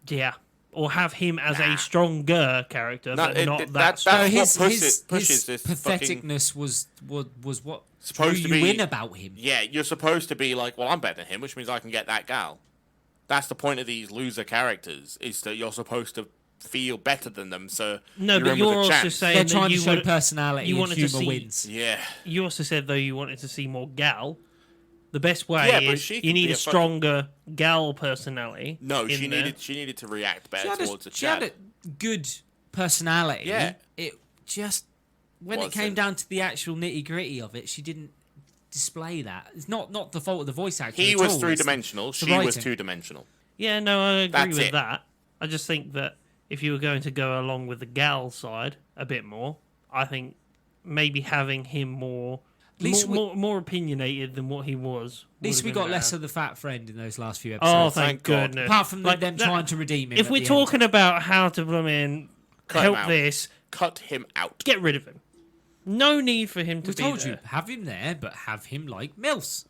Speaker 2: Yeah, or have him as
Speaker 3: Nah.
Speaker 2: a stronger character,
Speaker 3: No,
Speaker 2: but
Speaker 3: it-
Speaker 2: not
Speaker 3: it-
Speaker 2: that.
Speaker 3: that-
Speaker 2: strong.
Speaker 3: That's what pushes
Speaker 1: his
Speaker 3: this
Speaker 1: patheticness was what drew
Speaker 3: Supposed to
Speaker 1: you
Speaker 3: be-
Speaker 1: in about him.
Speaker 3: Yeah, you're supposed to be like, well, I'm better than him, which means I can get that gal. That's the point of these loser characters, is that you're supposed to feel better than them, so
Speaker 2: No,
Speaker 3: you're
Speaker 2: but
Speaker 3: in
Speaker 2: you're
Speaker 3: with a
Speaker 2: also
Speaker 3: chance.
Speaker 2: saying
Speaker 1: They're
Speaker 2: that
Speaker 1: trying to
Speaker 2: you
Speaker 1: show
Speaker 2: would-
Speaker 1: personality
Speaker 2: you
Speaker 1: and
Speaker 2: wanted to
Speaker 1: humor
Speaker 2: see-
Speaker 1: wins.
Speaker 3: Yeah.
Speaker 2: You also said though you wanted to see more gal. The best way
Speaker 3: Yeah, but
Speaker 2: is
Speaker 3: she
Speaker 2: you
Speaker 3: could
Speaker 2: need
Speaker 3: be
Speaker 2: a
Speaker 3: a fucking-
Speaker 2: stronger gal personality.
Speaker 3: No,
Speaker 2: in
Speaker 3: she
Speaker 2: there.
Speaker 3: needed to react better
Speaker 1: She had,
Speaker 3: towards a
Speaker 1: she had
Speaker 3: Chad.
Speaker 1: a good personality.
Speaker 3: Yeah.
Speaker 1: It just when it
Speaker 3: Wasn't.
Speaker 1: came down to the actual nitty gritty of it, she didn't display that. It's not the fault of the voice actor.
Speaker 3: He
Speaker 1: at
Speaker 3: was
Speaker 1: all.
Speaker 3: three-dimensional,
Speaker 1: It's the
Speaker 3: she was
Speaker 1: writing.
Speaker 3: two-dimensional.
Speaker 2: Yeah, no, I agree
Speaker 3: That's
Speaker 2: with
Speaker 3: it.
Speaker 2: that. I just think that if you were going to go along with the gal side a bit more, I think maybe having him more
Speaker 1: least
Speaker 2: more opinionated than what he was.
Speaker 1: At least
Speaker 2: would
Speaker 1: we
Speaker 2: have
Speaker 1: got
Speaker 2: been
Speaker 1: less
Speaker 2: better.
Speaker 1: of the fat friend in those last few
Speaker 2: Oh,
Speaker 1: episodes.
Speaker 2: thank
Speaker 3: Thank God.
Speaker 2: goodness.
Speaker 1: Apart from
Speaker 2: Like
Speaker 1: them
Speaker 2: that-
Speaker 1: trying to redeem him.
Speaker 2: If
Speaker 1: at
Speaker 2: we're
Speaker 1: the
Speaker 2: talking about how to
Speaker 3: Cut him
Speaker 2: help
Speaker 3: out.
Speaker 2: this,
Speaker 3: Cut him out.
Speaker 2: get rid of him. No need for him
Speaker 1: end.
Speaker 2: to
Speaker 1: We
Speaker 2: be
Speaker 1: told
Speaker 2: there.
Speaker 1: you, have him there, but have him like Mills.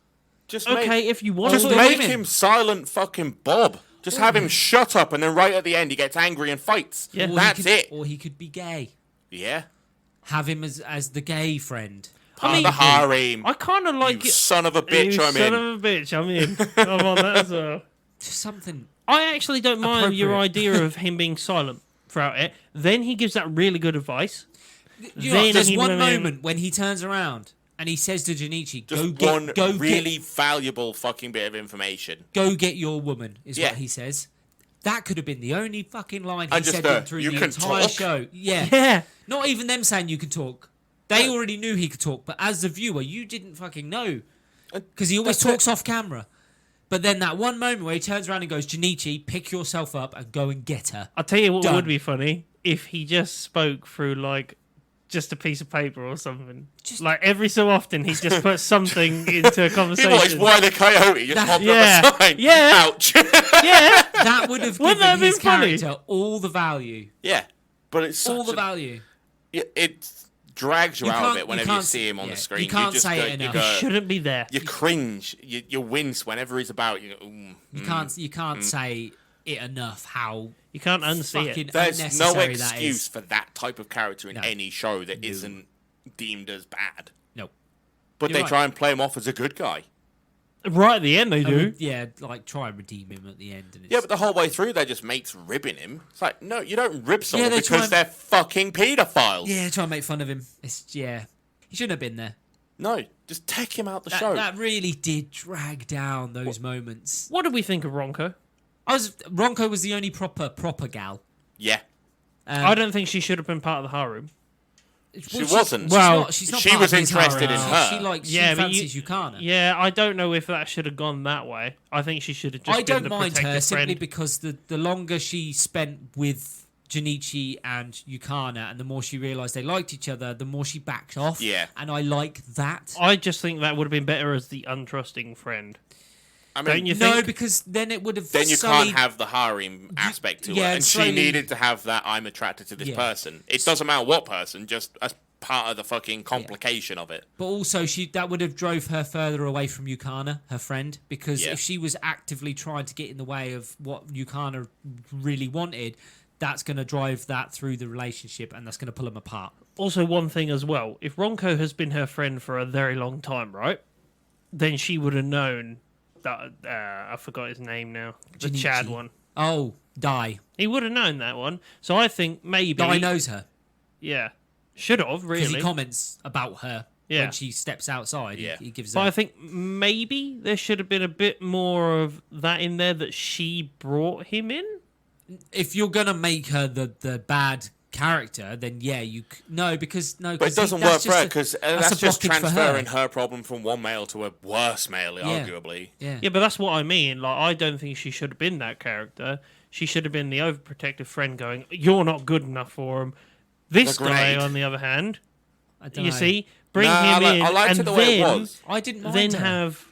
Speaker 3: Just
Speaker 2: Okay,
Speaker 3: make,
Speaker 2: if you want
Speaker 3: just
Speaker 1: Older
Speaker 3: make
Speaker 1: women.
Speaker 3: him silent fucking Bob. Just have him shut up, and then right at the end he gets angry and fights.
Speaker 2: Yeah.
Speaker 1: Or he
Speaker 3: That's
Speaker 1: could-
Speaker 3: it.
Speaker 1: Or he could be gay.
Speaker 3: Yeah.
Speaker 1: Have him as the gay friend.
Speaker 3: Part
Speaker 2: mean,
Speaker 3: of the harem.
Speaker 2: I kind of like
Speaker 3: You
Speaker 2: it.
Speaker 3: son of a bitch,
Speaker 2: You
Speaker 3: I'm
Speaker 2: son
Speaker 3: in.
Speaker 2: of a bitch, I'm in. I'm on that as well.
Speaker 1: Just something.
Speaker 2: I actually don't mind your
Speaker 1: Appropriate.
Speaker 2: idea of him being silent throughout it. Then he gives that really good advice.
Speaker 1: You know,
Speaker 2: Then
Speaker 1: there's
Speaker 2: he
Speaker 1: one
Speaker 2: went in-
Speaker 1: moment when he turns around and he says to Junichi,
Speaker 3: Just
Speaker 1: "Go
Speaker 3: one
Speaker 1: get, go
Speaker 3: really
Speaker 1: get,
Speaker 3: valuable fucking bit of information.
Speaker 1: go get your woman," is
Speaker 3: Yeah.
Speaker 1: what he says. That could have been the only fucking line he
Speaker 3: And just,
Speaker 1: said through
Speaker 3: "You
Speaker 1: the
Speaker 3: can
Speaker 1: entire
Speaker 3: talk?"
Speaker 1: show. Yeah.
Speaker 2: Yeah.
Speaker 1: Not even them saying you can talk. They
Speaker 3: No.
Speaker 1: already knew he could talk, but as the viewer, you didn't fucking know.
Speaker 3: And
Speaker 1: Because he always
Speaker 3: that's
Speaker 1: talks off camera. But then that one moment where he turns around and goes, "Junichi, pick yourself up and go and get her."
Speaker 2: I'll tell you what
Speaker 1: Done.
Speaker 2: would be funny if he just spoke through like just a piece of paper or something.
Speaker 1: Just-
Speaker 2: Like every so often he just puts something into a
Speaker 3: He
Speaker 2: conversation.
Speaker 3: likes why the coyote just popped
Speaker 2: Yeah.
Speaker 3: up a sign.
Speaker 2: Yeah.
Speaker 3: Ouch.
Speaker 2: Yeah.
Speaker 1: That would have
Speaker 2: Wouldn't that
Speaker 1: given
Speaker 2: have been
Speaker 1: his
Speaker 2: funny?
Speaker 1: character all the value.
Speaker 3: Yeah. But it's
Speaker 1: All
Speaker 3: such
Speaker 1: the
Speaker 3: a,
Speaker 1: value.
Speaker 3: it drags you,
Speaker 1: You
Speaker 3: out of
Speaker 1: can't-
Speaker 3: it
Speaker 1: you
Speaker 3: whenever you
Speaker 1: can't-
Speaker 3: see him on
Speaker 1: yeah,
Speaker 3: the screen.
Speaker 1: you can't
Speaker 3: just
Speaker 1: say
Speaker 3: go,
Speaker 1: it
Speaker 3: you
Speaker 1: enough.
Speaker 3: go,
Speaker 2: Shouldn't be there.
Speaker 3: you cringe. You wince whenever he's about. You go,
Speaker 1: You can't say it enough how
Speaker 2: You can't unsee
Speaker 1: fucking
Speaker 2: it.
Speaker 3: There's no
Speaker 1: unnecessary that
Speaker 3: excuse
Speaker 1: is.
Speaker 3: for that type of character in
Speaker 1: No.
Speaker 3: any show that isn't deemed as bad.
Speaker 1: No.
Speaker 3: But
Speaker 1: You're
Speaker 3: they
Speaker 1: right.
Speaker 3: try and play him off as a good guy.
Speaker 2: Right at the end they do.
Speaker 1: Yeah, like try and redeem him at the end. And it's,
Speaker 3: Yeah, but the whole way through, they're just mates ribbing him. It's like, no, you don't rib someone
Speaker 1: they try
Speaker 3: because
Speaker 1: and-
Speaker 3: they're fucking paedophiles.
Speaker 1: yeah, try and make fun of him. It's he shouldn't have been there.
Speaker 3: No, just take him out the show.
Speaker 1: That really did drag down those moments.
Speaker 2: What did we think of Ronco?
Speaker 1: Ronco was the only proper gal.
Speaker 3: Yeah.
Speaker 2: I don't think she should have been part of the harem.
Speaker 3: She wasn't.
Speaker 1: She's not
Speaker 3: she
Speaker 1: part
Speaker 3: was
Speaker 1: of his
Speaker 3: interested
Speaker 1: harem.
Speaker 3: in her.
Speaker 1: She likes.
Speaker 2: Yeah,
Speaker 1: she
Speaker 2: but
Speaker 1: fancies Yukana.
Speaker 2: Yeah, I don't know if that should have gone that way. I think she should have just
Speaker 1: I
Speaker 2: been
Speaker 1: don't
Speaker 2: the
Speaker 1: mind her
Speaker 2: protective
Speaker 1: simply
Speaker 2: friend.
Speaker 1: because the longer she spent with Junichi and Yukana, and the more she realised they liked each other, the more she backed off.
Speaker 3: Yeah.
Speaker 1: And I like that.
Speaker 2: I just think that would have been better as the untrusting friend.
Speaker 3: I mean,
Speaker 2: Don't you
Speaker 1: No,
Speaker 2: think?
Speaker 1: because then it would have.
Speaker 3: then you
Speaker 1: sullied-
Speaker 3: can't have the harem aspect to
Speaker 1: yeah,
Speaker 3: it.
Speaker 1: and
Speaker 3: And she
Speaker 1: slowly-
Speaker 3: needed to have that I'm attracted to this
Speaker 1: Yeah.
Speaker 3: person. It doesn't matter what person, just as part of the fucking complication of it.
Speaker 1: But also, that would have drove her further away from Yukana, her friend, because
Speaker 3: Yeah.
Speaker 1: if she was actively trying to get in the way of what Yukana really wanted, that's going to drive that through the relationship, and that's going to pull them apart.
Speaker 2: Also, one thing as well, if Ronco has been her friend for a very long time, right? Then she would have known that I forgot his name now, the
Speaker 1: Junichi.
Speaker 2: Chad one.
Speaker 1: Oh, Dai.
Speaker 2: He would have known that one. So I think maybe
Speaker 1: Dai knows her
Speaker 2: Yeah, should have
Speaker 1: because
Speaker 2: really.
Speaker 1: he comments about her
Speaker 2: Yeah.
Speaker 1: when she steps outside,
Speaker 3: Yeah.
Speaker 1: he gives
Speaker 2: But
Speaker 1: her.
Speaker 2: I think maybe there should have been a bit more of that in there that she brought him in.
Speaker 1: If you're gonna make her the bad character, then yeah, because
Speaker 3: But it doesn't work for her because that's
Speaker 1: a
Speaker 3: just
Speaker 1: blockage for her.
Speaker 3: transferring her problem from one male to a worse male,
Speaker 1: Yeah.
Speaker 3: arguably.
Speaker 1: Yeah.
Speaker 2: Yeah, but that's what I mean. Like, I don't think she should have been that character. She should have been the overprotective friend going, "You're not good enough for him." This
Speaker 3: The
Speaker 2: guy,
Speaker 3: grenade.
Speaker 2: on the other hand,
Speaker 1: I don't
Speaker 2: you
Speaker 1: know.
Speaker 2: see, bring
Speaker 3: No,
Speaker 2: him in,
Speaker 3: I liked
Speaker 2: and
Speaker 3: it the way it
Speaker 2: then
Speaker 3: was.
Speaker 1: I didn't mind
Speaker 2: then
Speaker 1: her.
Speaker 2: have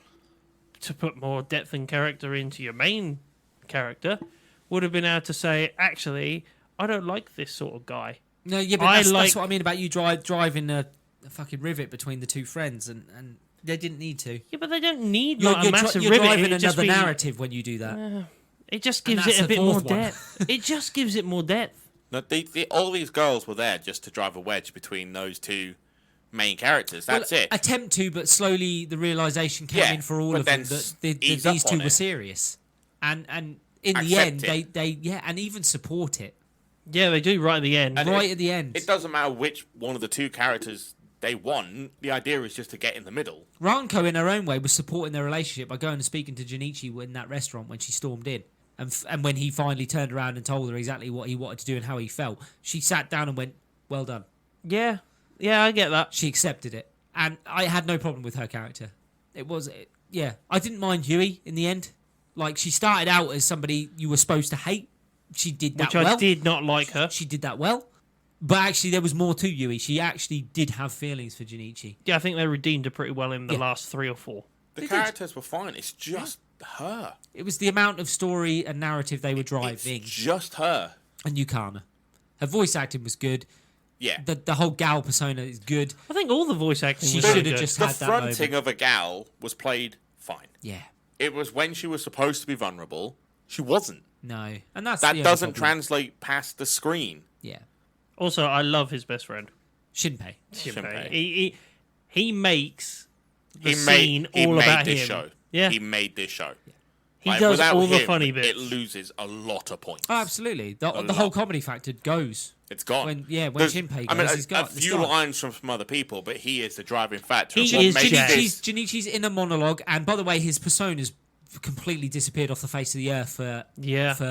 Speaker 2: to put more depth and character into your main character. Would have been able to say, actually, I don't like this sort of guy.
Speaker 1: No, yeah, but that's what I mean about you driving a fucking rivet between the two friends, and they didn't need to.
Speaker 2: Yeah, but they don't need
Speaker 1: You're,
Speaker 2: like, a
Speaker 1: you're,
Speaker 2: massive
Speaker 1: you're
Speaker 2: rivet.
Speaker 1: driving
Speaker 2: It'd just
Speaker 1: another
Speaker 2: be-
Speaker 1: narrative when you do that.
Speaker 2: It just
Speaker 1: And
Speaker 2: gives
Speaker 1: that's
Speaker 2: it a
Speaker 1: the
Speaker 2: bit more
Speaker 1: fourth one.
Speaker 2: depth. It just gives it more depth.
Speaker 3: No, all these girls were there just to drive a wedge between those two main characters. That's
Speaker 1: Well,
Speaker 3: it.
Speaker 1: Attempt to, but slowly the realization came
Speaker 3: Yeah,
Speaker 1: in for all
Speaker 3: but
Speaker 1: of them
Speaker 3: then
Speaker 1: that
Speaker 3: ease up
Speaker 1: these two
Speaker 3: on
Speaker 1: were
Speaker 3: it.
Speaker 1: serious, and in the
Speaker 3: Accept
Speaker 1: end,
Speaker 3: it.
Speaker 1: they and even support it
Speaker 2: Yeah, they do right at the end.
Speaker 3: And
Speaker 1: right at the end.
Speaker 3: It doesn't matter which one of the two characters they want. The idea is just to get in the middle.
Speaker 1: Ranko, in her own way, was supporting their relationship by going and speaking to Junichi in that restaurant when she stormed in. And when he finally turned around and told her exactly what he wanted to do and how he felt, she sat down and went, "Well done."
Speaker 2: Yeah, I get that.
Speaker 1: She accepted it. And I had no problem with her character. Yeah. I didn't mind Yui in the end. Like, she started out as somebody you were supposed to hate. She did that
Speaker 2: Which
Speaker 1: well.
Speaker 2: I did not like her.
Speaker 1: She did that well. But actually, there was more to Yui. She actually did have feelings for Junichi.
Speaker 2: Yeah, I think they redeemed her pretty well in the
Speaker 1: Yeah.
Speaker 2: last 3 or 4.
Speaker 3: The
Speaker 1: They did.
Speaker 3: characters were fine. It's just her.
Speaker 1: It was the amount of story and narrative they were driving.
Speaker 3: It's just her.
Speaker 1: And Yukana. Her voice acting was good.
Speaker 3: Yeah.
Speaker 1: The whole gal persona is good.
Speaker 2: I think all the voice acting
Speaker 1: She
Speaker 2: was
Speaker 1: should
Speaker 2: really
Speaker 1: have
Speaker 2: good.
Speaker 1: just
Speaker 3: The
Speaker 1: had that
Speaker 3: fronting
Speaker 1: moment.
Speaker 3: of a gal was played fine.
Speaker 1: Yeah.
Speaker 3: It was when she was supposed to be vulnerable. She wasn't.
Speaker 1: No. And that's
Speaker 3: That
Speaker 1: the only
Speaker 3: doesn't
Speaker 1: problem.
Speaker 3: translate past the screen.
Speaker 1: Yeah.
Speaker 2: Also, I love his best friend.
Speaker 1: Shinpei.
Speaker 3: Shinpei.
Speaker 2: He makes the
Speaker 3: He
Speaker 2: scene
Speaker 3: made
Speaker 2: all about
Speaker 3: this
Speaker 2: him.
Speaker 3: show.
Speaker 2: Yeah,
Speaker 3: He made this show.
Speaker 2: he
Speaker 3: Like,
Speaker 2: does
Speaker 3: without
Speaker 2: all the
Speaker 3: him,
Speaker 2: funny bits.
Speaker 3: It loses a lot of points.
Speaker 1: Oh, absolutely. The
Speaker 3: lot.
Speaker 1: whole comedy factor goes.
Speaker 3: It's gone.
Speaker 1: When
Speaker 3: There's-
Speaker 1: Shinpei
Speaker 3: I mean,
Speaker 1: goes, he's got
Speaker 3: a
Speaker 1: the
Speaker 3: few
Speaker 1: start.
Speaker 3: lines from some other people, but he is the driving factor.
Speaker 2: He
Speaker 3: of what
Speaker 2: is
Speaker 3: makes
Speaker 2: Jack.
Speaker 3: this-
Speaker 1: Junichi's inner monologue, and by the way, his persona's completely disappeared off the face of the earth for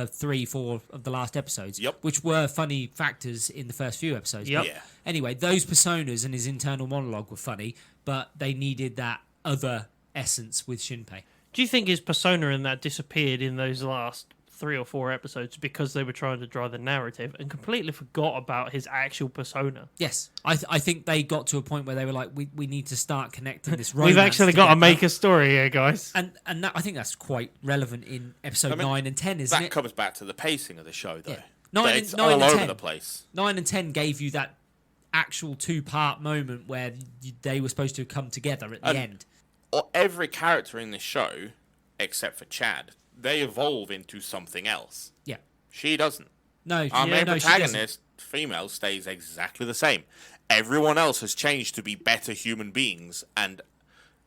Speaker 1: 3-4 of the last episodes.
Speaker 3: Yep.
Speaker 1: Which were funny factors in the first few episodes.
Speaker 2: Yep.
Speaker 1: But
Speaker 3: Yeah.
Speaker 1: anyway, those personas and his internal monologue were funny, but they needed that other essence with Shinpei.
Speaker 2: Do you think his persona in that disappeared in those last 3 or 4 episodes because they were trying to drive the narrative and completely forgot about his actual persona?
Speaker 1: Yes, I think they got to a point where they were like, we need to start connecting this romance.
Speaker 2: We've actually got to
Speaker 1: together.
Speaker 2: make a story here, guys.
Speaker 1: And that, I think that's quite relevant in episode
Speaker 3: I mean,
Speaker 1: 9 and 10, isn't
Speaker 3: That
Speaker 1: it?
Speaker 3: comes back to the pacing of the show, though.
Speaker 1: Yeah. Nine
Speaker 3: It's
Speaker 1: and
Speaker 3: all over
Speaker 1: 10.
Speaker 3: the place.
Speaker 1: 9 and 10 gave you that actual 2-part moment where they were supposed to come together at the end.
Speaker 3: Or every character in this show, except for Chad, they evolve into something else.
Speaker 1: Yeah.
Speaker 3: She doesn't.
Speaker 1: No,
Speaker 3: Our main
Speaker 1: no, she doesn't.
Speaker 3: protagonist, female, stays exactly the same. Everyone else has changed to be better human beings and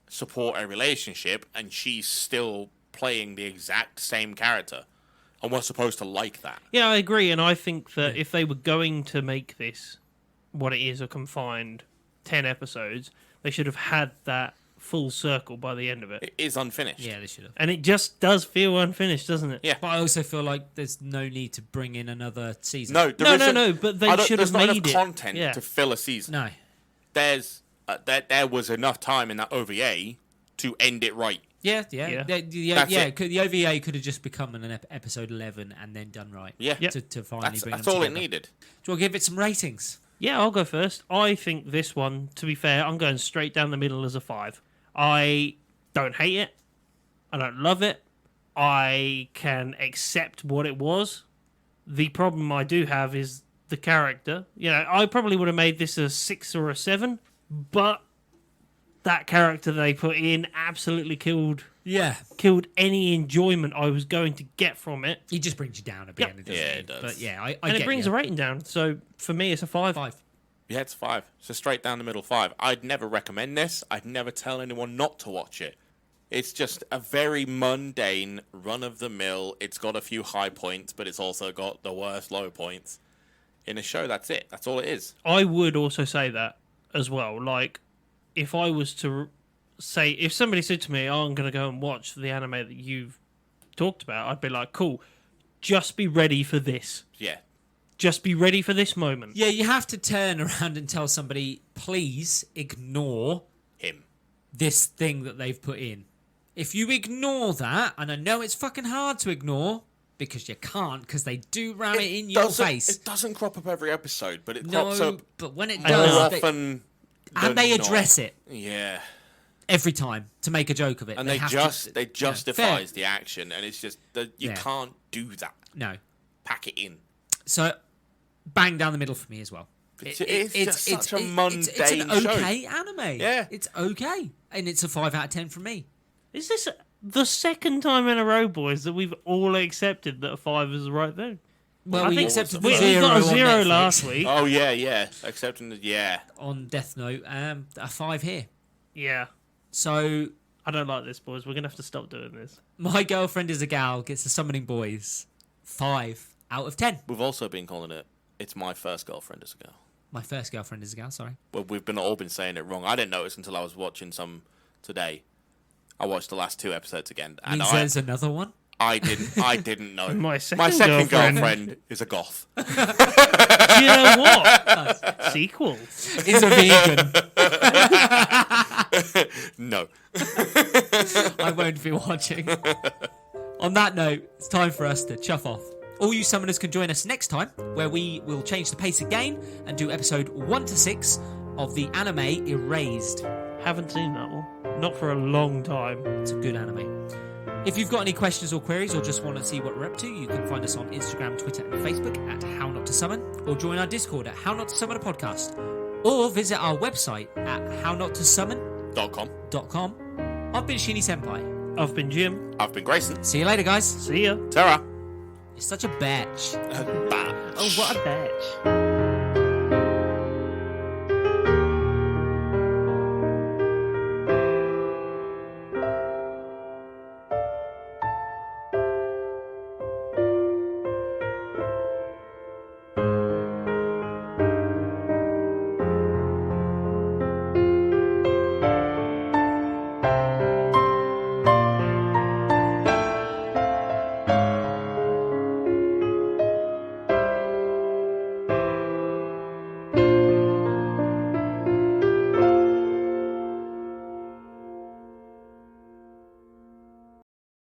Speaker 3: support a relationship, and she's still playing the exact same character. And we're supposed to like that.
Speaker 2: Yeah, I agree, and I think that if they were going to make this what it is, a confined 10 episodes, they should have had that full circle by the end of it.
Speaker 3: It is unfinished.
Speaker 1: Yeah, they should have.
Speaker 2: And it just does feel unfinished, doesn't it?
Speaker 3: Yeah.
Speaker 1: But I also feel like there's no need to bring in another season.
Speaker 3: No, there
Speaker 2: No,
Speaker 3: isn't-
Speaker 2: but they
Speaker 3: I don't-
Speaker 2: should have
Speaker 3: there's not
Speaker 2: made
Speaker 3: enough
Speaker 2: it.
Speaker 3: content
Speaker 2: Yeah.
Speaker 3: to fill a season.
Speaker 1: No.
Speaker 3: There was enough time in that OVA to end it right.
Speaker 1: Yeah.
Speaker 2: Yeah.
Speaker 3: That's it.
Speaker 1: The OVA could have just become an episode 11 and then done right.
Speaker 3: Yeah.
Speaker 2: Yep.
Speaker 1: To finally
Speaker 3: That's,
Speaker 1: bring
Speaker 3: that's
Speaker 1: them
Speaker 3: all it
Speaker 1: together.
Speaker 3: needed.
Speaker 1: Do you want to give it some ratings?
Speaker 2: Yeah, I'll go first. I think this one, to be fair, I'm going straight down the middle as a 5. I don't hate it. I don't love it. I can accept what it was. The problem I do have is the character. You know, I probably would have made this a 6 or a 7, but that character they put in absolutely killed any enjoyment I was going to get from it.
Speaker 1: He just brings you down a bit.
Speaker 2: Yep.
Speaker 1: Doesn't
Speaker 3: Yeah,
Speaker 1: he?
Speaker 3: it does.
Speaker 1: But yeah, I
Speaker 2: And
Speaker 1: get
Speaker 2: it brings
Speaker 1: you.
Speaker 2: the rating down. So for me, it's a 5.
Speaker 1: 5.
Speaker 3: Yeah, it's 5. It's a straight down the middle 5. I'd never recommend this. I'd never tell anyone not to watch it. It's just a very mundane, run-of-the-mill. It's got a few high points, but it's also got the worst low points. In a show, that's it. That's all it is.
Speaker 2: I would also say that as well. Like, if I was to say, if somebody said to me, "Oh, I'm going to go and watch the anime that you've talked about," I'd be like, "Cool, just be ready for this.
Speaker 3: Yeah.
Speaker 2: Just be ready for this moment."
Speaker 1: Yeah, you have to turn around and tell somebody, please ignore
Speaker 3: Him.
Speaker 1: this thing that they've put in. If you ignore that, and I know it's fucking hard to ignore because you can't, because they do ram it in your face.
Speaker 3: It doesn't crop up every episode, but it
Speaker 1: No,
Speaker 3: crops up
Speaker 1: but when it
Speaker 3: more
Speaker 1: does,
Speaker 3: often.
Speaker 1: and they address it
Speaker 3: Yeah.
Speaker 1: every time to make a joke of it.
Speaker 3: And they justifies the action, and it's just that you can't do that.
Speaker 1: No.
Speaker 3: Pack it in.
Speaker 1: So, bang down the middle for me as well.
Speaker 3: It's just such a mundane
Speaker 1: it's an okay
Speaker 3: show.
Speaker 1: anime.
Speaker 3: Yeah.
Speaker 1: It's okay. And it's a 5 out of 10 from me.
Speaker 2: Is this the second time in a row, boys, that we've all accepted that a 5 is the right thing?
Speaker 1: Well,
Speaker 2: I
Speaker 1: we
Speaker 2: think
Speaker 1: accepted
Speaker 2: we
Speaker 1: the 0
Speaker 2: got a
Speaker 1: on
Speaker 2: 0
Speaker 1: Netflix.
Speaker 2: last week.
Speaker 3: Oh, yeah. Accepting the, yeah.
Speaker 1: On Death Note, a 5 here.
Speaker 2: Yeah.
Speaker 1: So,
Speaker 2: I don't like this, boys. We're going to have to stop doing this.
Speaker 1: My Girlfriend is a Gal gets the Summoning Boys 5 out of 10.
Speaker 3: We've also been calling it, it's my first girlfriend as a girl.
Speaker 1: My first girlfriend is a gal, sorry.
Speaker 3: Well, we've all been saying it wrong. I didn't notice until I was watching some today. I watched the last 2 episodes again. And
Speaker 1: There's another one?
Speaker 3: I didn't know.
Speaker 2: My
Speaker 3: second
Speaker 2: girlfriend
Speaker 3: girlfriend is a goth.
Speaker 2: Do you know what? Sequel.
Speaker 1: Is a vegan.
Speaker 3: No.
Speaker 1: I won't be watching. On that note, it's time for us to chuff off. All you summoners can join us next time, where we will change the pace again and do episode 1 to 6 of the anime Erased.
Speaker 2: Haven't seen that one. Not for a long time.
Speaker 1: It's a good anime. If you've got any questions or queries, or just want to see what we're up to, you can find us on Instagram, Twitter, and Facebook at How Not to Summon, or join our Discord at How Not to Summon a Podcast, or visit our website at hownottossummon.com. I've been Shinny Senpai.
Speaker 2: I've been Jim.
Speaker 3: I've been Grayson.
Speaker 1: See you later, guys.
Speaker 2: See ya.
Speaker 3: Tara.
Speaker 1: You're such a bitch.
Speaker 3: Bad.
Speaker 2: Oh, what a bitch.